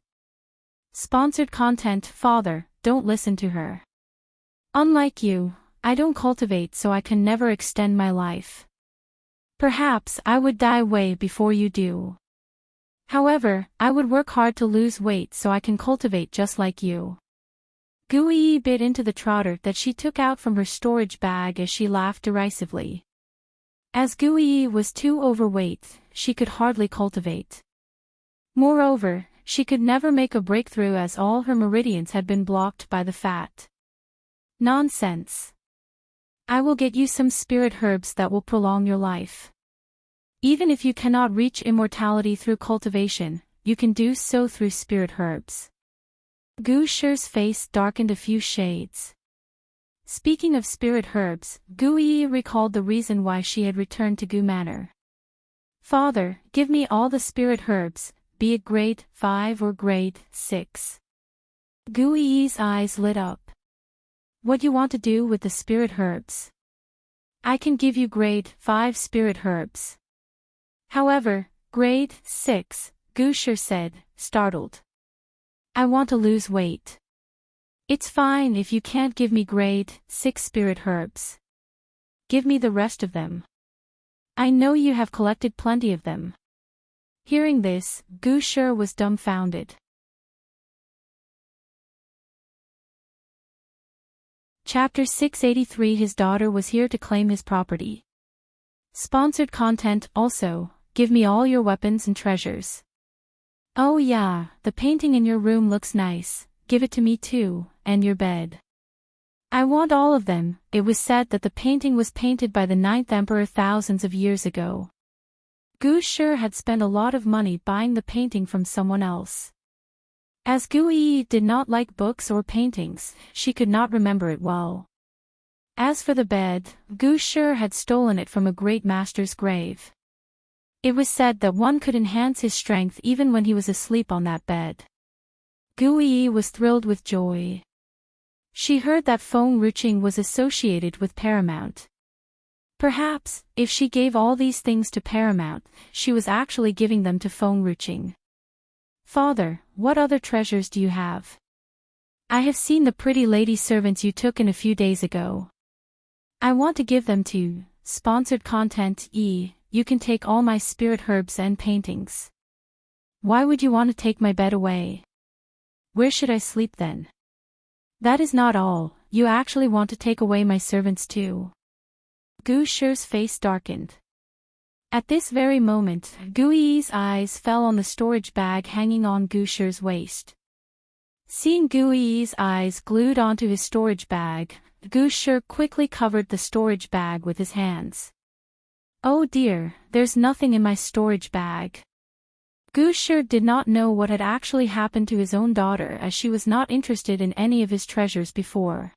Sponsored content, father, don't listen to her. Unlike you, I don't cultivate so I can never extend my life. Perhaps I would die way before you do. However, I would work hard to lose weight so I can cultivate just like you. Gu Yi bit into the trotter that she took out from her storage bag as she laughed derisively. As Gu Yi was too overweight, she could hardly cultivate. Moreover, she could never make a breakthrough as all her meridians had been blocked by the fat. Nonsense. I will get you some spirit herbs that will prolong your life. Even if you cannot reach immortality through cultivation, you can do so through spirit herbs. Gu Shi's face darkened a few shades. Speaking of spirit herbs, Gu Yi recalled the reason why she had returned to Gu Manor. Father, give me all the spirit herbs, be it grade 5 or grade 6. Gu Yi's eyes lit up. What you want to do with the spirit herbs? I can give you grade 5 spirit herbs. However, grade 6, Gu Shi said, startled. I want to lose weight. It's fine if you can't give me grade 6 spirit herbs. Give me the rest of them. I know you have collected plenty of them. Hearing this, Gu Shi was dumbfounded. Chapter 683 His daughter was here to claim his property. Sponsored content also, give me all your weapons and treasures. Oh yeah, the painting in your room looks nice, give it to me too, and your bed. I want all of them. It was said that the painting was painted by the 9th emperor thousands of years ago. Gu Shi had spent a lot of money buying the painting from someone else. As Gu Yi did not like books or paintings, she could not remember it well. As for the bed, Gu Shi had stolen it from a great master's grave. It was said that one could enhance his strength even when he was asleep on that bed. Gu Yi was thrilled with joy. She heard that Feng Ruqing was associated with Paramount. Perhaps, if she gave all these things to Paramount, she was actually giving them to Feng Ruqing. Father, what other treasures do you have? I have seen the pretty lady servants you took in a few days ago. I want to give them to you. Sponsored content, you can take all my spirit herbs and paintings. Why would you want to take my bed away? Where should I sleep then? That is not all, you actually want to take away my servants too. Gu Shi's face darkened. At this very moment, Gu Yi's eyes fell on the storage bag hanging on Gu Shi's waist. Seeing Gu Yi's eyes glued onto his storage bag, Gu Shi quickly covered the storage bag with his hands. Oh dear, there's nothing in my storage bag. Gu Shi did not know what had actually happened to his own daughter, as she was not interested in any of his treasures before.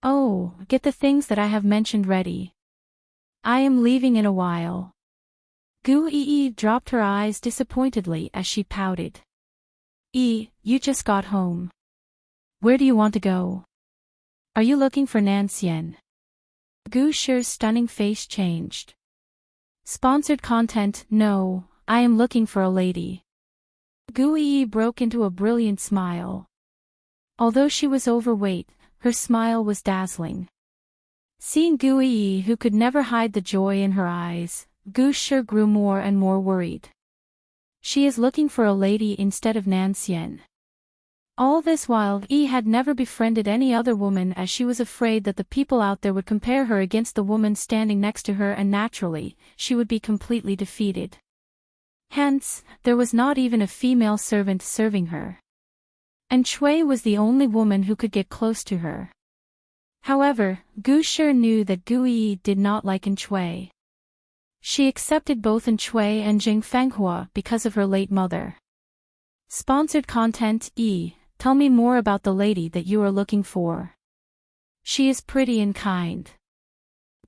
Oh, get the things that I have mentioned ready. I am leaving in a while. Gu Yi dropped her eyes disappointedly as she pouted. You just got home. Where do you want to go? Are you looking for Nan Xian? Gu Shi's stunning face changed. Sponsored content, no, I am looking for a lady. Gu Yi broke into a brilliant smile. Although she was overweight, her smile was dazzling. Seeing Gu Yi, who could never hide the joy in her eyes, Gu Shi grew more and more worried. She is looking for a lady instead of Nan Xian. All this while Yi had never befriended any other woman, as she was afraid that the people out there would compare her against the woman standing next to her, and naturally, she would be completely defeated. Hence, there was not even a female servant serving her. And Chui was the only woman who could get close to her. However, Gu Shi knew that Gu Yi did not like Chui. She accepted both Chui and Jing Fenghua because of her late mother. Sponsored content. Tell me more about the lady that you are looking for. She is pretty and kind.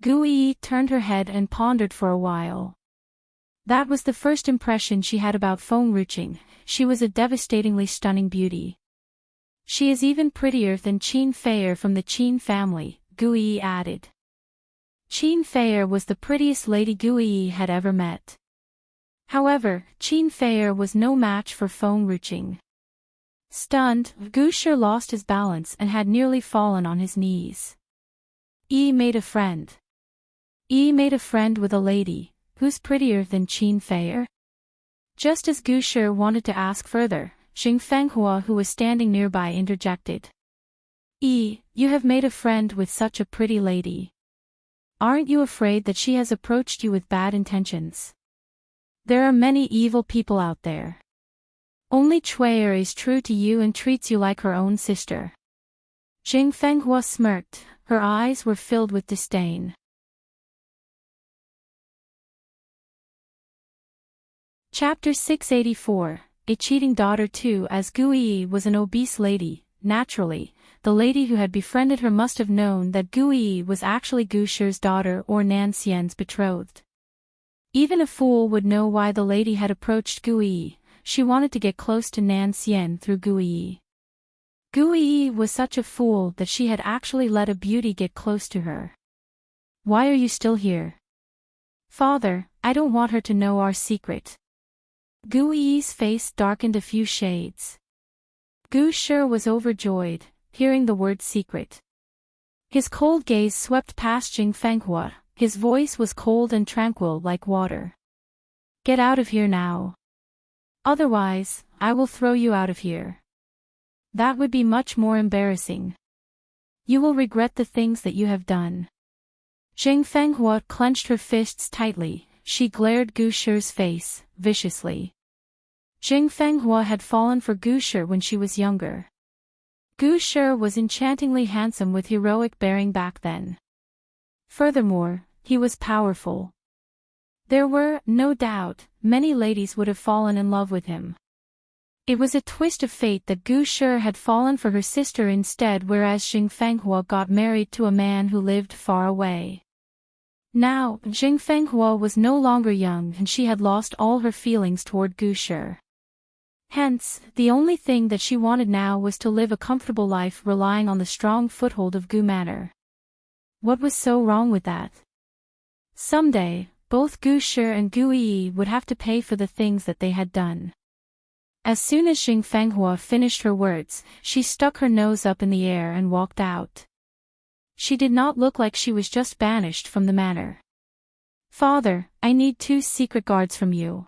Gu Yi turned her head and pondered for a while. That was the first impression she had about Feng Ruching. She was a devastatingly stunning beauty. She is even prettier than Qin Feier from the Qin family, Gu Yi added. Qin Feier was the prettiest lady Gu Yi had ever met. However, Qin Feier was no match for Feng Ruching. Stunned, Gu Shi lost his balance and had nearly fallen on his knees. Made a friend. Made a friend with a lady, who's prettier than Qin Feier? Just as Gu Shi wanted to ask further, Jing Fenghua, who was standing nearby, interjected. You have made a friend with such a pretty lady. Aren't you afraid that she has approached you with bad intentions? There are many evil people out there. Only Chui is true to you and treats you like her own sister. Jing Fenghua smirked, her eyes were filled with disdain. Chapter 684, A Cheating Daughter. 2. As Gu Yi was an obese lady, naturally, the lady who had befriended her must have known that Gu Yi was actually Gu Shi's daughter or Nan Xian's betrothed. Even a fool would know why the lady had approached Gu Yi. She wanted to get close to Nan Xian through Gu Yi. Gu Yi was such a fool that she had actually let a beauty get close to her. Why are you still here? Father, I don't want her to know our secret. Gu Yi's face darkened a few shades. Gu Shi was overjoyed, hearing the word secret. His cold gaze swept past Jing Fenghua, his voice was cold and tranquil like water. Get out of here now. Otherwise, I will throw you out of here. That would be much more embarrassing. You will regret the things that you have done. Jing Fenghua clenched her fists tightly, she glared Gu Shi's face, viciously. Jing Fenghua had fallen for Gu Shi when she was younger. Gu Shi was enchantingly handsome with heroic bearing back then. Furthermore, he was powerful. There were, no doubt, many ladies would have fallen in love with him. It was a twist of fate that Gu Shi had fallen for her sister instead, whereas Jing Fenghua got married to a man who lived far away. Now, Jing Fenghua was no longer young and she had lost all her feelings toward Gu Shi. Hence, the only thing that she wanted now was to live a comfortable life relying on the strong foothold of Gu Manor. What was so wrong with that? Someday, both Gu Shi and Gu Yi would have to pay for the things that they had done. As soon as Jing Fenghua finished her words, she stuck her nose up in the air and walked out. She did not look like she was just banished from the manor. Father, I need 2 secret guards from you.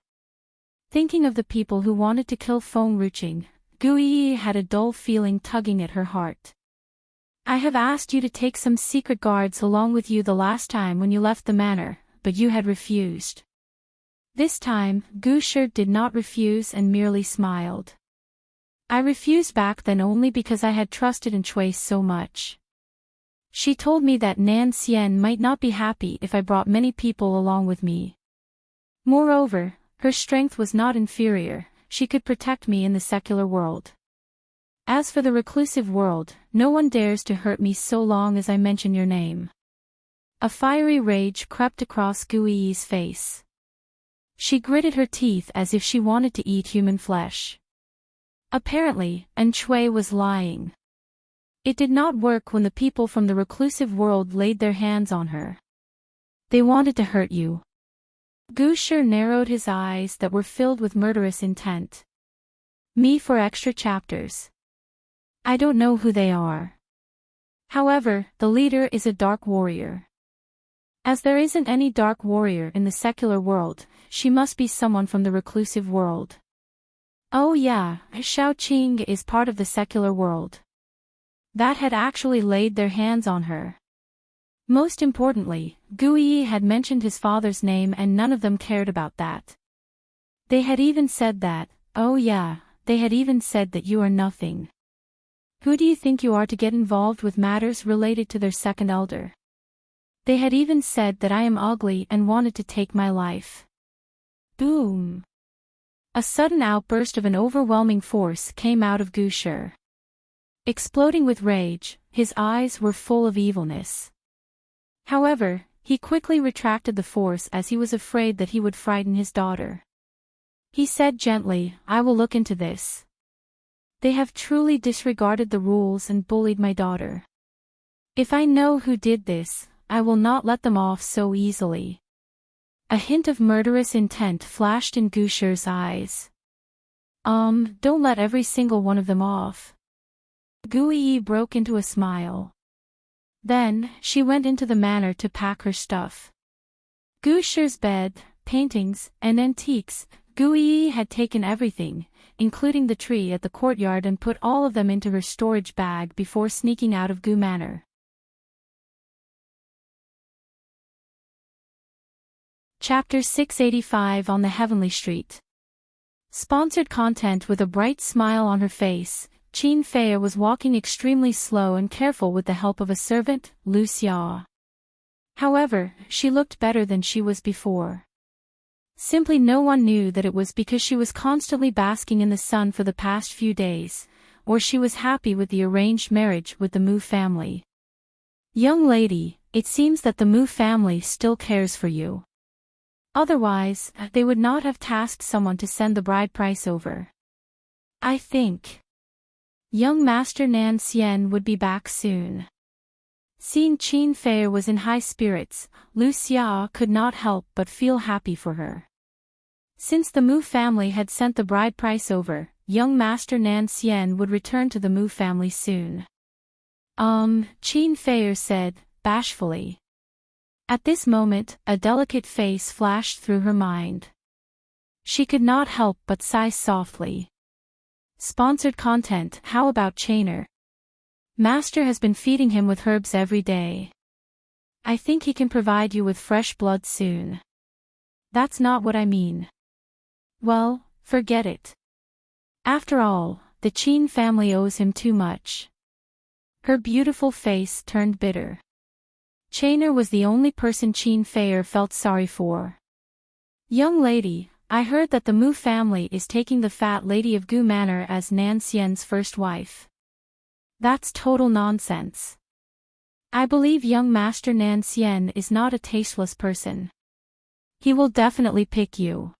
Thinking of the people who wanted to kill Feng Ruching, Guiyi had a dull feeling tugging at her heart. I have asked you to take some secret guards along with you the last time when you left the manor, but you had refused. This time, Gu Shi did not refuse and merely smiled. I refused back then only because I had trusted in Chui so much. She told me that Nan Xian might not be happy if I brought many people along with me. Moreover, her strength was not inferior, she could protect me in the secular world. As for the reclusive world, no one dares to hurt me so long as I mention your name. A fiery rage crept across Guiyi's face. She gritted her teeth as if she wanted to eat human flesh. Apparently, Chui was lying. It did not work when the people from the reclusive world laid their hands on her. They wanted to hurt you. Gu Shi narrowed his eyes that were filled with murderous intent. Me for extra chapters. I don't know who they are. However, the leader is a dark warrior. As there isn't any dark warrior in the secular world, she must be someone from the reclusive world. Oh yeah, Shaoqing is part of the secular world. That had actually laid their hands on her. Most importantly, Guiyi had mentioned his father's name and none of them cared about that. They had even said that, oh yeah, they had even said that you are nothing. Who do you think you are to get involved with matters related to their second elder? They had even said that I am ugly and wanted to take my life. Boom! A sudden outburst of an overwhelming force came out of Gu Shi. Exploding with rage, his eyes were full of evilness. However, he quickly retracted the force as he was afraid that he would frighten his daughter. He said gently, I will look into this. They have truly disregarded the rules and bullied my daughter. If I know who did this, I will not let them off so easily. A hint of murderous intent flashed in Gu Shi's eyes. Don't let every single one of them off. Guiyi broke into a smile. Then, she went into the manor to pack her stuff. Gu Shi's bed, paintings, and antiques, Guiyi had taken everything, including the tree at the courtyard and put all of them into her storage bag before sneaking out of Gu Manor. Chapter 685 On the Heavenly Street. Sponsored content. With a bright smile on her face, Qin Fei was walking extremely slow and careful with the help of a servant, Lu Xia. However, she looked better than she was before. Simply no one knew that it was because she was constantly basking in the sun for the past few days, or she was happy with the arranged marriage with the Mu family. Young lady, it seems that the Mu family still cares for you. Otherwise, they would not have tasked someone to send the bride price over. I think young Master Nan Xian would be back soon. Seeing Qin Fei was in high spirits, Lu Xia could not help but feel happy for her. Since the Mu family had sent the bride price over, young Master Nan Xian would return to the Mu family soon. Qin Fei said, bashfully. At this moment, a delicate face flashed through her mind. She could not help but sigh softly. Sponsored content. How about Chainer? Master has been feeding him with herbs every day. I think he can provide you with fresh blood soon. That's not what I mean. Well, forget it. After all, the Qin family owes him too much. Her beautiful face turned bitter. Chainer was the only person Qin Fei felt sorry for. Young lady, I heard that the Mu family is taking the fat lady of Gu Manor as Nan Xian's first wife. That's total nonsense. I believe young Master Nan Xian is not a tasteless person. He will definitely pick you.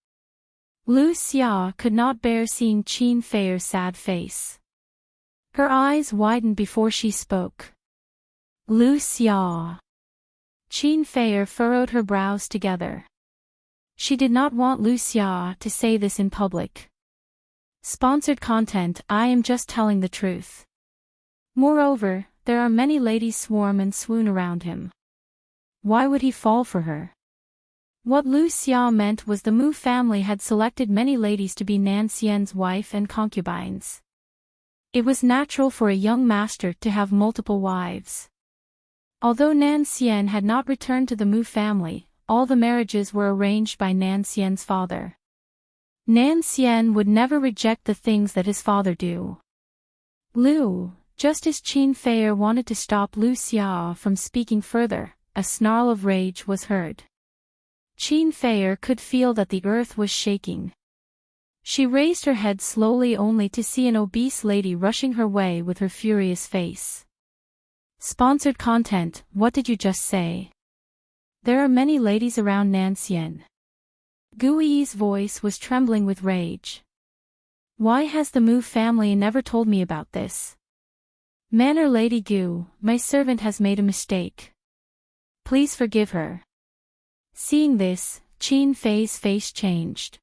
Lu Xia could not bear seeing Qin Fei's sad face. Her eyes widened before she spoke. Lu Xia. Qin Fei furrowed her brows together. She did not want Lu Xia to say this in public. Sponsored content. I am just telling the truth. Moreover, there are many ladies swarm and swoon around him. Why would he fall for her? What Lu Xia meant was the Mu family had selected many ladies to be Nan Xian's wife and concubines. It was natural for a young master to have multiple wives. Although Nan Xian had not returned to the Mu family, all the marriages were arranged by Nan Xian's father. Nan Xian would never reject the things that his father do. Just as Qin Feier wanted to stop Lu Xia from speaking further, a snarl of rage was heard. Qin Feier could feel that the earth was shaking. She raised her head slowly only to see an obese lady rushing her way with her furious face. Sponsored content. What did you just say? There are many ladies around Nanxian. Gu Yi's voice was trembling with rage. Why has the Mu family never told me about this? Manner Lady Gu, my servant has made a mistake. Please forgive her. Seeing this, Qin Fei's face changed.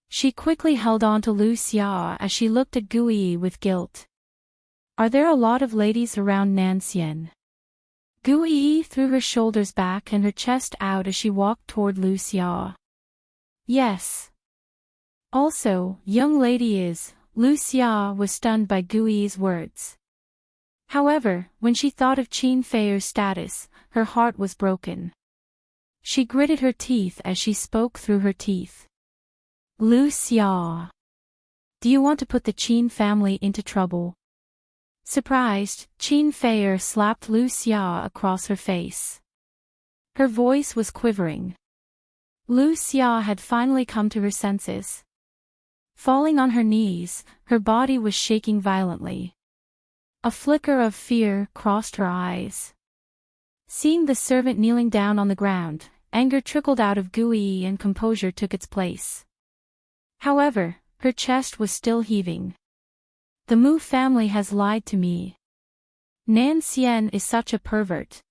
She quickly held on to Lu Xia as she looked at Gu Yi with guilt. Are there a lot of ladies around Nanxian? Gu Yi threw her shoulders back and her chest out as she walked toward Lu Xia. Yes. Also, young lady is. Lu Xia was stunned by Gu Yi's words. However, when she thought of Qin Feier's status, her heart was broken. She gritted her teeth as she spoke through her teeth. Lu Xia. Do you want to put the Qin family into trouble? Surprised, Qin Feier slapped Lu Xia across her face. Her voice was quivering. Lu Xia had finally come to her senses. Falling on her knees, her body was shaking violently. A flicker of fear crossed her eyes. Seeing the servant kneeling down on the ground, anger trickled out of Gu Yi and composure took its place. However, her chest was still heaving. The Mu family has lied to me. Nan Xian is such a pervert.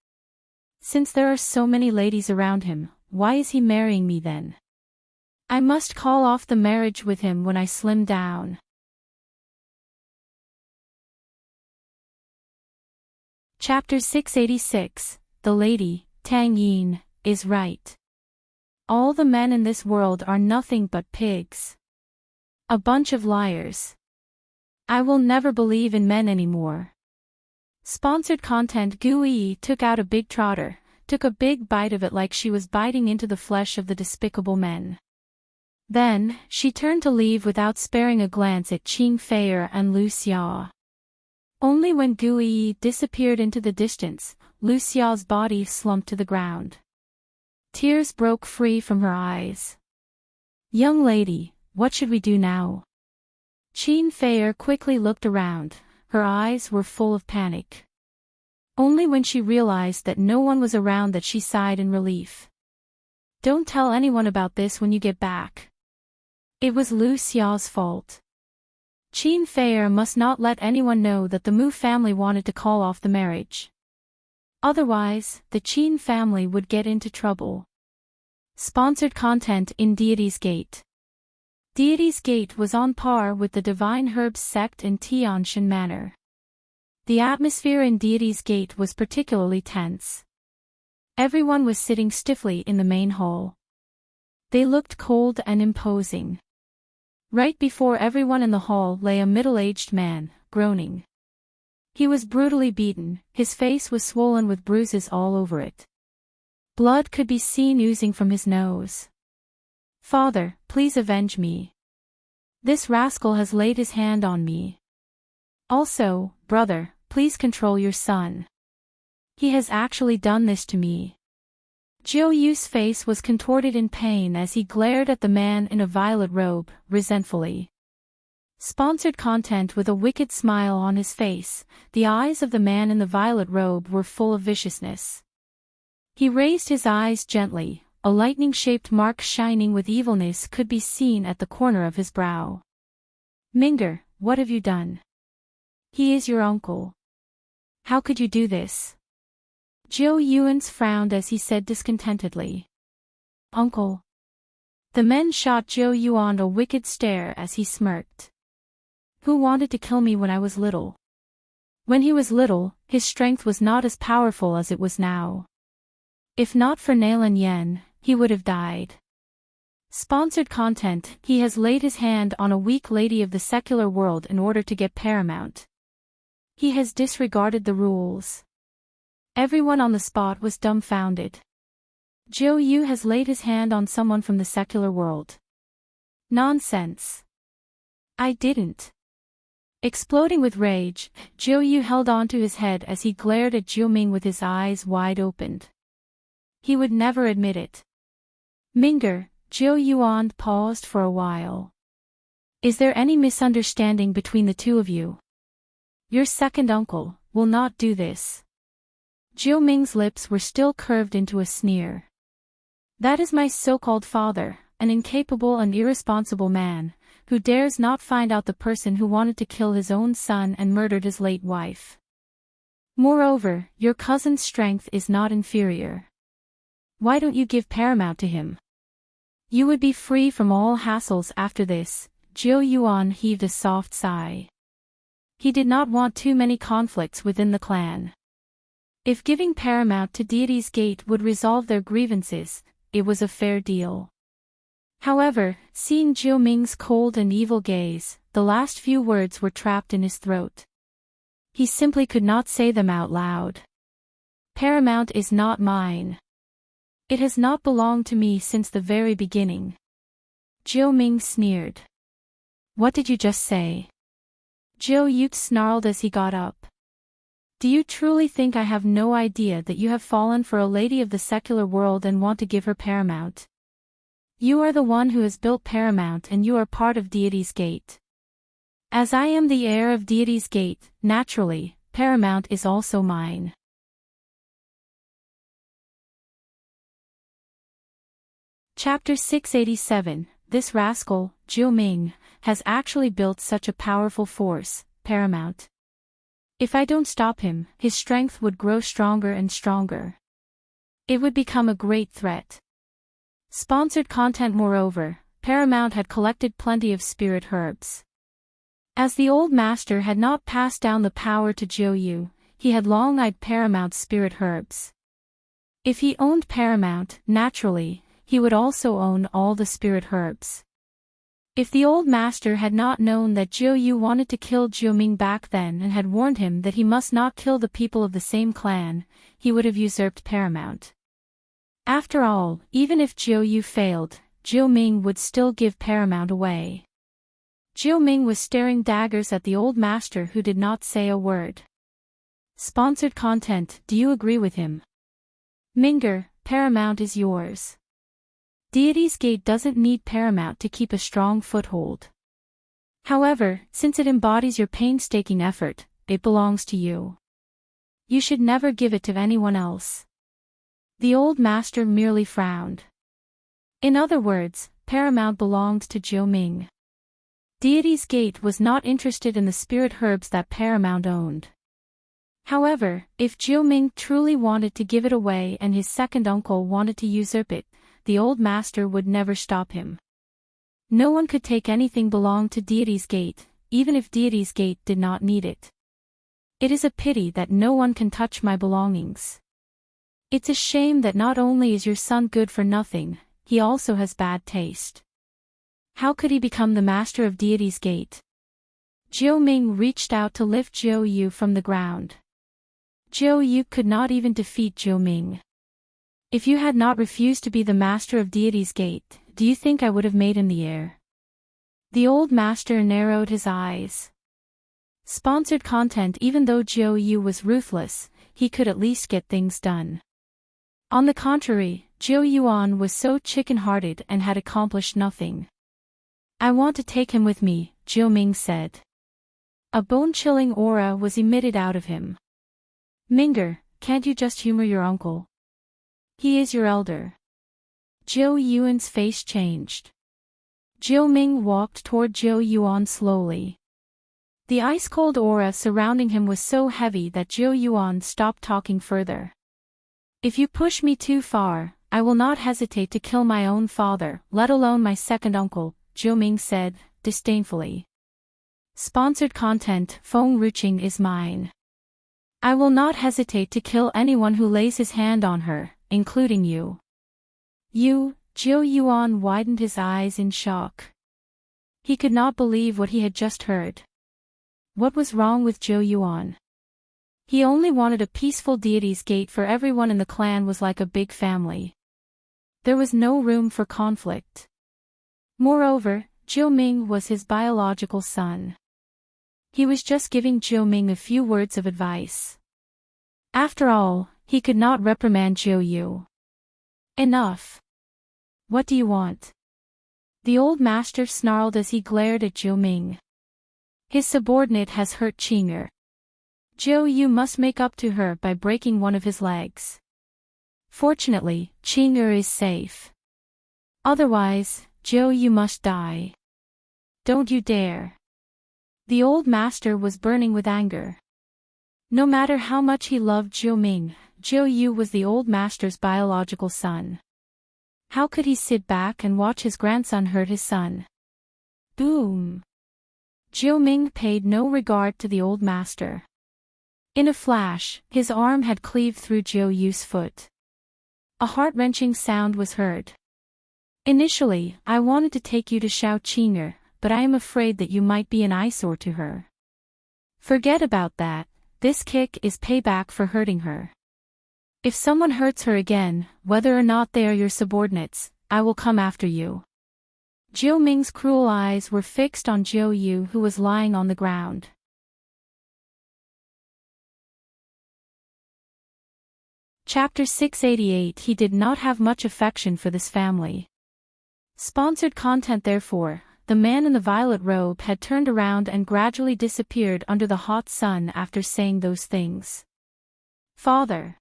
Since there are so many ladies around him, why is he marrying me then? I must call off the marriage with him when I slim down. Chapter 686, The Lady, Tang Yin, is right. All the men in this world are nothing but pigs. A bunch of liars. I will never believe in men anymore. Sponsored content. Gu Yi took out a big trotter, took a big bite of it like she was biting into the flesh of the despicable men. Then, she turned to leave without sparing a glance at Qin Feier and Lu Xia. Only when Gu Yi disappeared into the distance, Lu Xia's body slumped to the ground. Tears broke free from her eyes. Young lady, what should we do now? Qin Feier quickly looked around, her eyes were full of panic. Only when she realized that no one was around that she sighed in relief. Don't tell anyone about this when you get back. It was Lu Xia's fault. Qin Feier must not let anyone know that the Mu family wanted to call off the marriage. Otherwise, the Qin family would get into trouble. Sponsored content in Deity's Gate. Deity's Gate was on par with the Divine Herbs sect in Tianshan Manor. The atmosphere in Deity's Gate was particularly tense. Everyone was sitting stiffly in the main hall. They looked cold and imposing. Right before everyone in the hall lay a middle-aged man, groaning. He was brutally beaten, his face was swollen with bruises all over it. Blood could be seen oozing from his nose. Father, please avenge me. This rascal has laid his hand on me. Also, brother, please control your son. He has actually done this to me. Jiu Yu's face was contorted in pain as he glared at the man in a violet robe, resentfully. Sponsored content. With a wicked smile on his face, the eyes of the man in the violet robe were full of viciousness. He raised his eyes gently, a lightning-shaped mark shining with evilness could be seen at the corner of his brow. Minger, what have you done? He is your uncle. How could you do this? Jiu Yuan's frowned as he said discontentedly. Uncle. The men shot Jiu Yuan a wicked stare as he smirked. Who wanted to kill me when I was little? When he was little, his strength was not as powerful as it was now. If not for Nailan Yen, he would have died. Sponsored content. He has laid his hand on a weak lady of the secular world in order to get paramount. He has disregarded the rules. Everyone on the spot was dumbfounded. Jiu Yu has laid his hand on someone from the secular world. Nonsense. I didn't. Exploding with rage, Jiu Yu held on to his head as he glared at Jiu Ming with his eyes wide opened. He would never admit it. Minger, Jiu Yuan paused for a while. Is there any misunderstanding between the two of you? Your second uncle will not do this. Jiu Ming's lips were still curved into a sneer. That is my so-called father, an incapable and irresponsible man, who dares not find out the person who wanted to kill his own son and murdered his late wife. Moreover, your cousin's strength is not inferior. Why don't you give paramount to him? You would be free from all hassles after this. Jiu Yuan heaved a soft sigh. He did not want too many conflicts within the clan. If giving paramount to Deity's Gate would resolve their grievances, it was a fair deal. However, seeing Jiu Ming's cold and evil gaze, the last few words were trapped in his throat. He simply could not say them out loud. Paramount is not mine. It has not belonged to me since the very beginning. Jiu Ming sneered. What did you just say? Jiu Yu snarled as he got up. Do you truly think I have no idea that you have fallen for a lady of the secular world and want to give her paramount? You are the one who has built paramount and you are part of Deity's Gate. As I am the heir of Deity's Gate, naturally, paramount is also mine. Chapter 687. This rascal, Jiu Ming, has actually built such a powerful force, paramount. If I don't stop him, his strength would grow stronger and stronger. It would become a great threat. Sponsored content. Moreover, Paramount had collected plenty of spirit herbs. As the old master had not passed down the power to Jiu Yu, he had long eyed Paramount's spirit herbs. If he owned Paramount, naturally, he would also own all the spirit herbs. If the old master had not known that Jiu Yu wanted to kill Jiu Ming back then and had warned him that he must not kill the people of the same clan, he would have usurped Paramount. After all, even if Jiu Yu failed, Jiu Ming would still give Paramount away. Jiu Ming was staring daggers at the old master who did not say a word. Sponsored content. Do you agree with him? Minger, Paramount is yours. Deity's Gate doesn't need Paramount to keep a strong foothold. However, since it embodies your painstaking effort, it belongs to you. You should never give it to anyone else. The old master merely frowned. In other words, Paramount belonged to Jiu Ming. Deity's Gate was not interested in the spirit herbs that Paramount owned. However, if Jiu Ming truly wanted to give it away and his second uncle wanted to usurp it, the old master would never stop him. No one could take anything belonged to Deity's Gate, even if Deity's Gate did not need it. It is a pity that no one can touch my belongings. It's a shame that not only is your son good for nothing, he also has bad taste. How could he become the master of Deity's Gate? Jiu Ming reached out to lift Jiu Yu from the ground. Jiu Yu could not even defeat Jiu Ming. If you had not refused to be the master of Deity's Gate, do you think I would have made him the heir? The old master narrowed his eyes. Sponsored content. Even though Jiu Yu was ruthless, he could at least get things done. On the contrary, Jiu Yuan was so chicken-hearted and had accomplished nothing. I want to take him with me, Jiu Ming said. A bone-chilling aura was emitted out of him. Minger, can't you just humor your uncle? He is your elder. Jiu Yuan's face changed. Jiu Ming walked toward Jiu Yuan slowly. The ice-cold aura surrounding him was so heavy that Jiu Yuan stopped talking further. If you push me too far, I will not hesitate to kill my own father, let alone my second uncle, Jiu Ming said, disdainfully. Sponsored content. Feng Ruqing is mine. I will not hesitate to kill anyone who lays his hand on her, including you. Zhou Yuan widened his eyes in shock. He could not believe what he had just heard. What was wrong with Zhou Yuan? He only wanted a peaceful deity's gate, for everyone in the clan was like a big family. There was no room for conflict. Moreover, Zhou Ming was his biological son. He was just giving Zhou Ming a few words of advice. After all, he could not reprimand Zhou Yu. Enough. What do you want? The old master snarled as he glared at Zhou Ming. His subordinate has hurt Qing'er. Zhou Yu must make up to her by breaking one of his legs. Fortunately, Qing'er is safe. Otherwise, Zhou Yu must die. Don't you dare. The old master was burning with anger. No matter how much he loved Zhou Ming, Zhou Yu was the old master's biological son. How could he sit back and watch his grandson hurt his son? Boom! Zhou Ming paid no regard to the old master. In a flash, his arm had cleaved through Zhou Yu's foot. A heart-wrenching sound was heard. Initially, I wanted to take you to Shao Qing'er, but I am afraid that you might be an eyesore to her. Forget about that, this kick is payback for hurting her. If someone hurts her again, whether or not they are your subordinates, I will come after you. Zhou Ming's cruel eyes were fixed on Zhou Yu, who was lying on the ground. Chapter 688. He did not have much affection for this family. Sponsored content. Therefore, the man in the violet robe had turned around and gradually disappeared under the hot sun after saying those things. Father.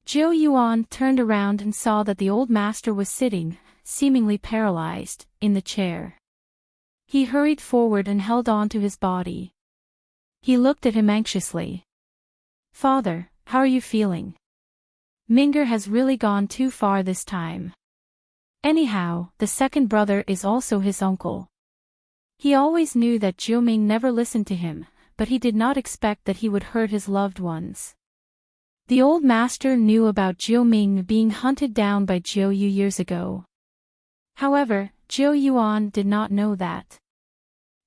Zhou Yuan turned around and saw that the old master was sitting, seemingly paralyzed, in the chair. He hurried forward and held on to his body. He looked at him anxiously. Father, how are you feeling? Ming'er has really gone too far this time. Anyhow, the second brother is also his uncle. He always knew that Zhou Ming never listened to him, but he did not expect that he would hurt his loved ones. The old master knew about Zhou Ming being hunted down by Zhou Yu years ago. However, Zhou Yuan did not know that.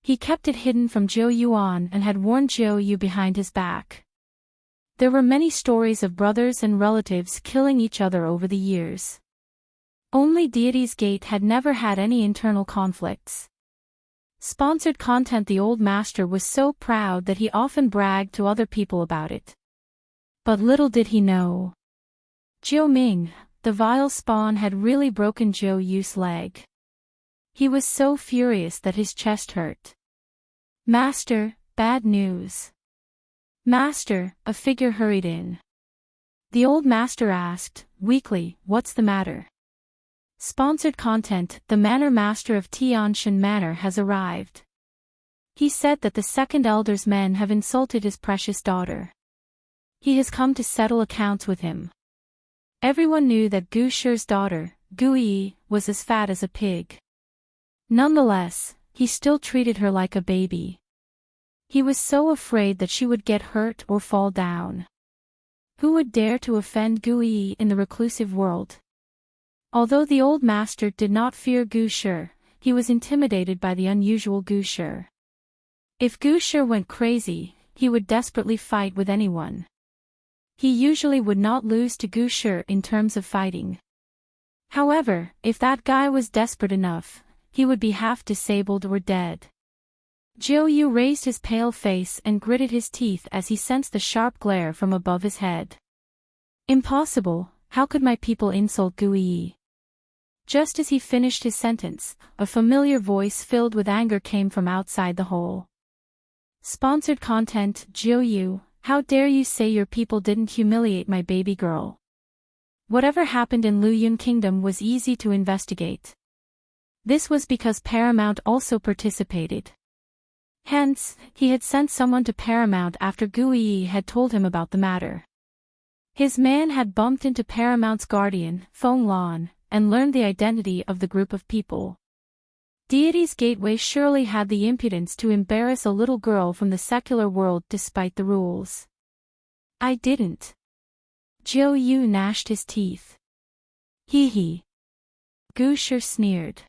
He kept it hidden from Zhou Yuan and had warned Zhou Yu behind his back. There were many stories of brothers and relatives killing each other over the years. Only Deity's Gate had never had any internal conflicts. Sponsored content. The old master was so proud that he often bragged to other people about it. But little did he know. Zhou Ming, the vile spawn, had really broken Zhou Yu's leg. He was so furious that his chest hurt. Master, bad news. Master, a figure hurried in. The old master asked, weakly, what's the matter? Sponsored content. The Manor Master of Tianshan Manor has arrived. He said that the second elder's men have insulted his precious daughter. He has come to settle accounts with him. Everyone knew that Gu Shi's daughter, Gu Yi, was as fat as a pig. Nonetheless, he still treated her like a baby. He was so afraid that she would get hurt or fall down. Who would dare to offend Gu Yi in the reclusive world? Although the old master did not fear Gu Shi, he was intimidated by the unusual Gu Shi. If Gu Shi went crazy, he would desperately fight with anyone. He usually would not lose to Gu Shi in terms of fighting. However, if that guy was desperate enough, he would be half disabled or dead. Zhou Yu raised his pale face and gritted his teeth as he sensed the sharp glare from above his head. Impossible, how could my people insult Gu Yi? Just as he finished his sentence, a familiar voice filled with anger came from outside the hole. Sponsored content. Zhou Yu, how dare you say your people didn't humiliate my baby girl? Whatever happened in Luyun Kingdom was easy to investigate. This was because Paramount also participated. Hence, he had sent someone to Paramount after Gu Yi had told him about the matter. His man had bumped into Paramount's guardian, Feng Lan, and learned the identity of the group of people. Deity's Gateway surely had the impudence to embarrass a little girl from the secular world despite the rules. I didn't. Zhou Yu gnashed his teeth. Hee hee. Gu Shi sneered.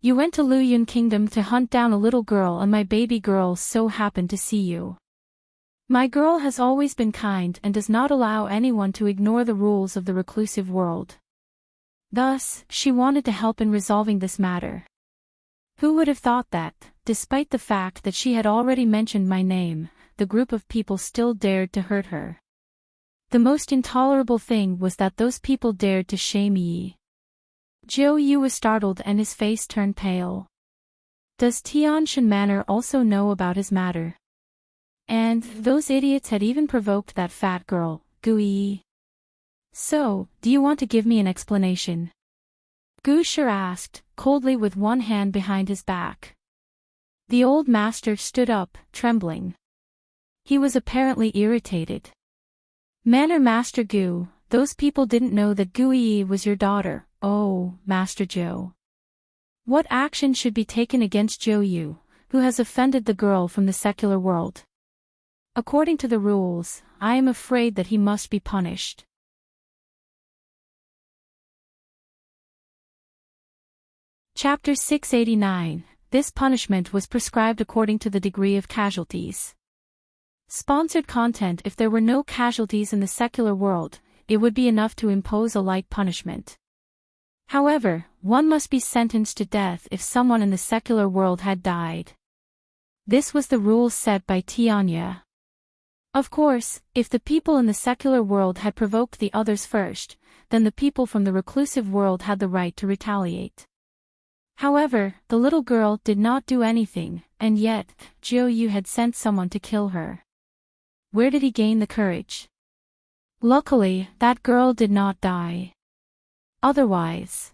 You went to Luyun Kingdom to hunt down a little girl and my baby girl so happened to see you. My girl has always been kind and does not allow anyone to ignore the rules of the reclusive world. Thus, she wanted to help in resolving this matter. Who would have thought that, despite the fact that she had already mentioned my name, the group of people still dared to hurt her. The most intolerable thing was that those people dared to shame Yi. Zhou Yu was startled and his face turned pale. Does Tianshan Manor also know about his matter? And those idiots had even provoked that fat girl, Gu Yi. So, do you want to give me an explanation? Gu Shi asked, coldly with one hand behind his back. The old master stood up, trembling. He was apparently irritated. Manor Master Gu, those people didn't know that Gu Yi was your daughter. Oh, Master Zhou. What action should be taken against Zhou Yu, who has offended the girl from the secular world? According to the rules, I am afraid that he must be punished. Chapter 689. This punishment was prescribed according to the degree of casualties. Sponsored content. If there were no casualties in the secular world, it would be enough to impose a light punishment. However, one must be sentenced to death if someone in the secular world had died. This was the rule set by Tianya. Of course, if the people in the secular world had provoked the others first, then the people from the reclusive world had the right to retaliate. However, the little girl did not do anything, and yet, Zhou Yu had sent someone to kill her. Where did he gain the courage? Luckily, that girl did not die. Otherwise,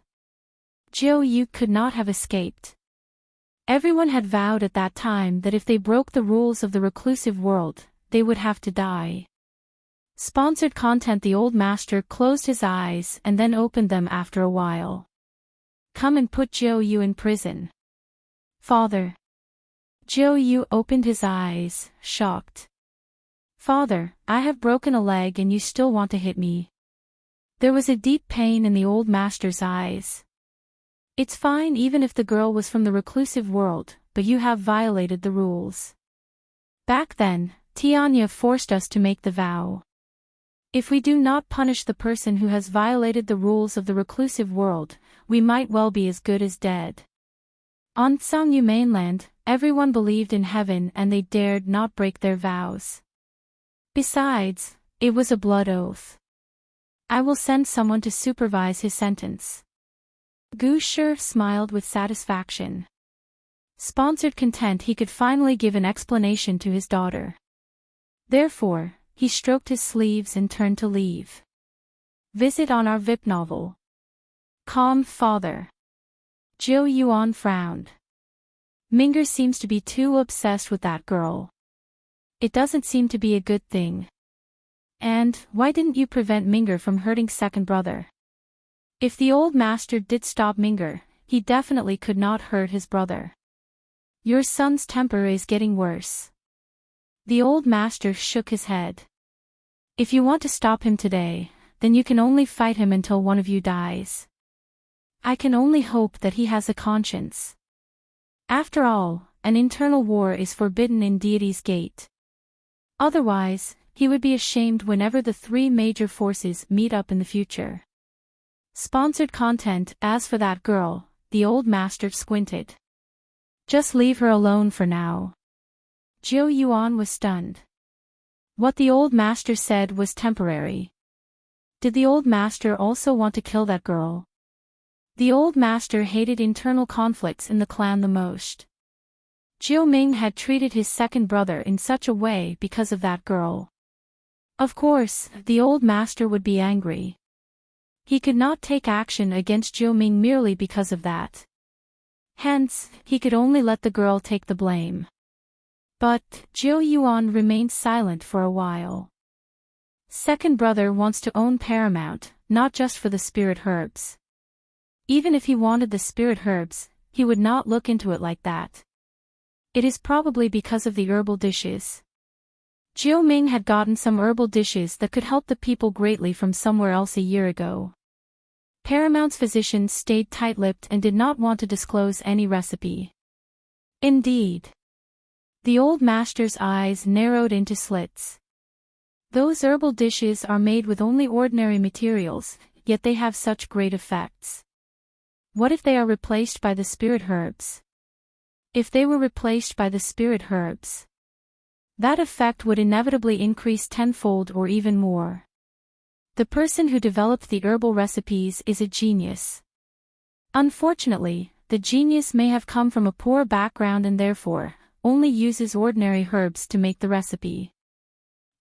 Zhou Yu could not have escaped. Everyone had vowed at that time that if they broke the rules of the reclusive world, they would have to die. Sponsored content. The old master closed his eyes and then opened them after a while. Come and put Zhou Yu in prison. Father. Zhou Yu opened his eyes, shocked. Father, I have broken a leg and you still want to hit me. There was a deep pain in the old master's eyes. It's fine even if the girl was from the reclusive world, but you have violated the rules. Back then, Tianya forced us to make the vow. If we do not punish the person who has violated the rules of the reclusive world, we might well be as good as dead. On Tsangyu mainland, everyone believed in heaven and they dared not break their vows. Besides, it was a blood oath. I will send someone to supervise his sentence. Gu Shi smiled with satisfaction. Sponsored content. He could finally give an explanation to his daughter. Therefore, he stroked his sleeves and turned to leave. Visit on our VIP novel. Calm, father. Zhou Yuan frowned. Ming'er seems to be too obsessed with that girl. It doesn't seem to be a good thing. And, why didn't you prevent Ming'er from hurting second brother? If the old master did stop Ming'er, he definitely could not hurt his brother. Your son's temper is getting worse. The old master shook his head. If you want to stop him today, then you can only fight him until one of you dies. I can only hope that he has a conscience. After all, an internal war is forbidden in Deity's Gate. Otherwise, he would be ashamed whenever the three major forces meet up in the future. Sponsored content. As for that girl, the old master squinted. Just leave her alone for now. Zhou Yuan was stunned. What the old master said was temporary. Did the old master also want to kill that girl? The old master hated internal conflicts in the clan the most. Jiu Ming had treated his second brother in such a way because of that girl. Of course, the old master would be angry. He could not take action against Jiu Ming merely because of that. Hence, he could only let the girl take the blame. But, Zhou Yuan remained silent for a while. Second brother wants to own Paramount, not just for the spirit herbs. Even if he wanted the spirit herbs, he would not look into it like that. It is probably because of the herbal dishes. Jiu Ming had gotten some herbal dishes that could help the people greatly from somewhere else a year ago. Paramount's physicians stayed tight-lipped and did not want to disclose any recipe. Indeed. The old master's eyes narrowed into slits. Those herbal dishes are made with only ordinary materials, yet they have such great effects. What if they are replaced by the spirit herbs? If they were replaced by the spirit herbs, that effect would inevitably increase tenfold or even more. The person who developed the herbal recipes is a genius. Unfortunately, the genius may have come from a poor background and therefore only uses ordinary herbs to make the recipe.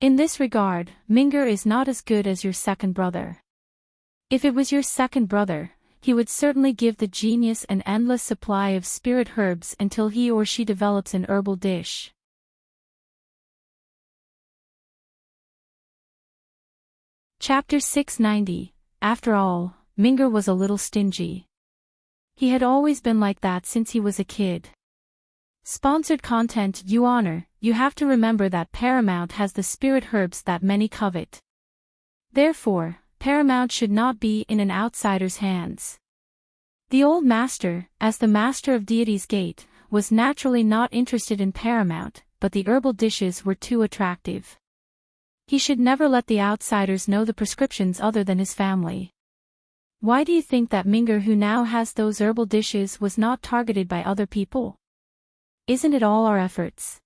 In this regard, Minger is not as good as your second brother. If it was your second brother, he would certainly give the genius an endless supply of spirit herbs until he or she develops an herbal dish. Chapter 690. After all, Minger was a little stingy. He had always been like that since he was a kid. Sponsored content. You honor, you have to remember that Paramount has the spirit herbs that many covet. Therefore, Paramount should not be in an outsider's hands. The old master, as the master of Deity's Gate, was naturally not interested in Paramount, but the herbal dishes were too attractive. He should never let the outsiders know the prescriptions other than his family. Why do you think that Minger, who now has those herbal dishes, was not targeted by other people? Isn't it all our efforts?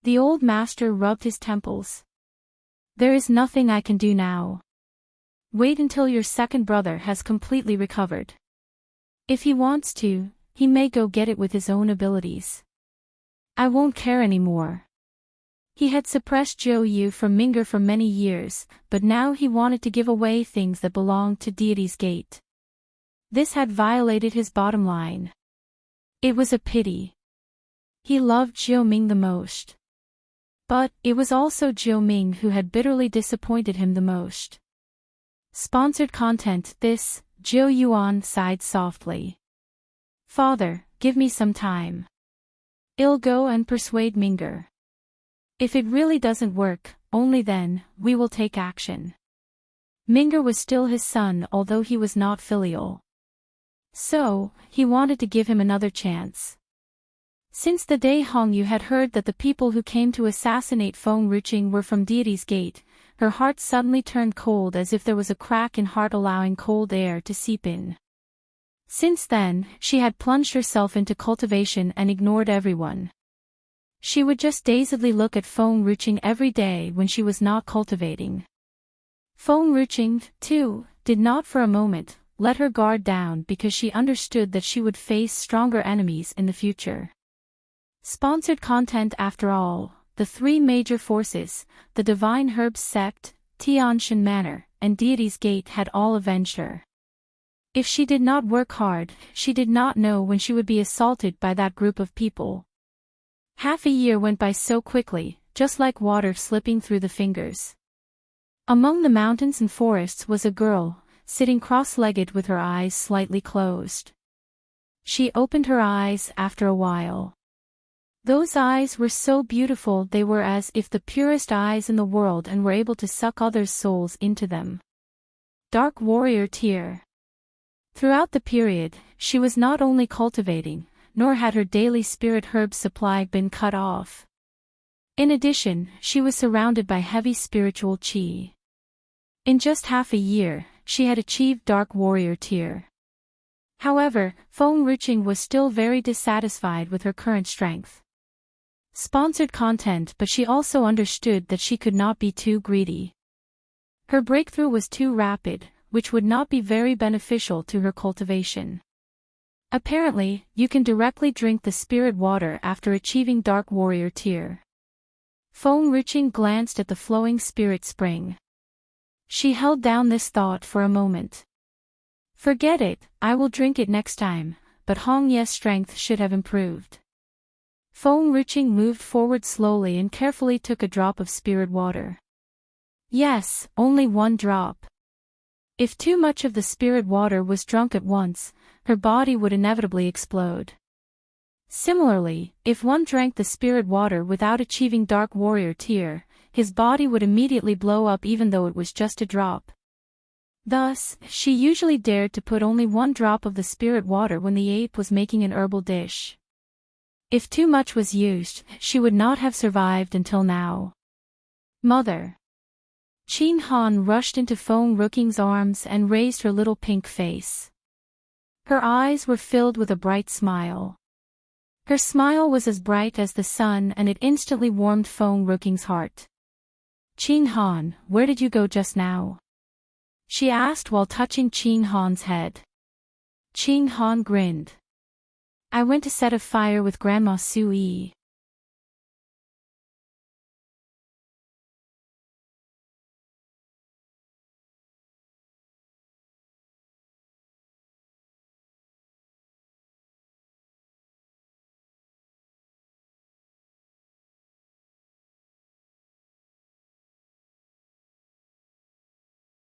The old master rubbed his temples. There is nothing I can do now. Wait until your second brother has completely recovered. If he wants to, he may go get it with his own abilities. I won't care anymore. He had suppressed Zhou Yu from Minger for many years, but now he wanted to give away things that belonged to Deity's Gate. This had violated his bottom line. It was a pity. He loved Zhou Ming the most. But it was also Zhou Ming who had bitterly disappointed him the most. Sponsored content. This, Zhou Yuan sighed softly. Father, give me some time. I'll go and persuade Minger. If it really doesn't work, only then, we will take action. Minger was still his son although he was not filial. So, he wanted to give him another chance. Since the day Hong Yu had heard that the people who came to assassinate Feng Ruqing were from Deity's Gate, her heart suddenly turned cold as if there was a crack in heart allowing cold air to seep in. Since then, she had plunged herself into cultivation and ignored everyone. She would just dazedly look at Feng Ruqing every day when she was not cultivating. Feng Ruqing, too, did not for a moment let her guard down because she understood that she would face stronger enemies in the future. Sponsored content. After all, the three major forces, the Divine Herbs Sect, Tianshan Manor, and Deity's Gate had all avenged her. If she did not work hard, she did not know when she would be assaulted by that group of people. Half a year went by so quickly, just like water slipping through the fingers. Among the mountains and forests was a girl, sitting cross-legged with her eyes slightly closed. She opened her eyes after a while. Those eyes were so beautiful they were as if the purest eyes in the world and were able to suck others' souls into them. Dark Warrior Tear. Throughout the period, she was not only cultivating, nor had her daily spirit herb supply been cut off. In addition, she was surrounded by heavy spiritual qi. In just half a year, she had achieved Dark Warrior Tier. However, Feng Ruqing was still very dissatisfied with her current strength. Sponsored content. But she also understood that she could not be too greedy. Her breakthrough was too rapid, which would not be very beneficial to her cultivation. Apparently, you can directly drink the spirit water after achieving Dark Warrior Tier. Feng Ruqing glanced at the flowing spirit spring. She held down this thought for a moment. Forget it, I will drink it next time, but Hong Ye's strength should have improved. Feng Ruqing moved forward slowly and carefully took a drop of spirit water. Yes, only one drop. If too much of the spirit water was drunk at once, her body would inevitably explode. Similarly, if one drank the spirit water without achieving Dark Warrior Tier, his body would immediately blow up even though it was just a drop. Thus, she usually dared to put only 1 drop of the spirit water when the ape was making an herbal dish. If too much was used, she would not have survived until now. Mother. Chin Han rushed into Feng Ruking's arms and raised her little pink face. Her eyes were filled with a bright smile. Her smile was as bright as the sun and it instantly warmed Feng Ruking's heart. Chin Han, where did you go just now? She asked while touching Chin Han's head. Chin Han grinned. I went to set a fire with Grandma Sui.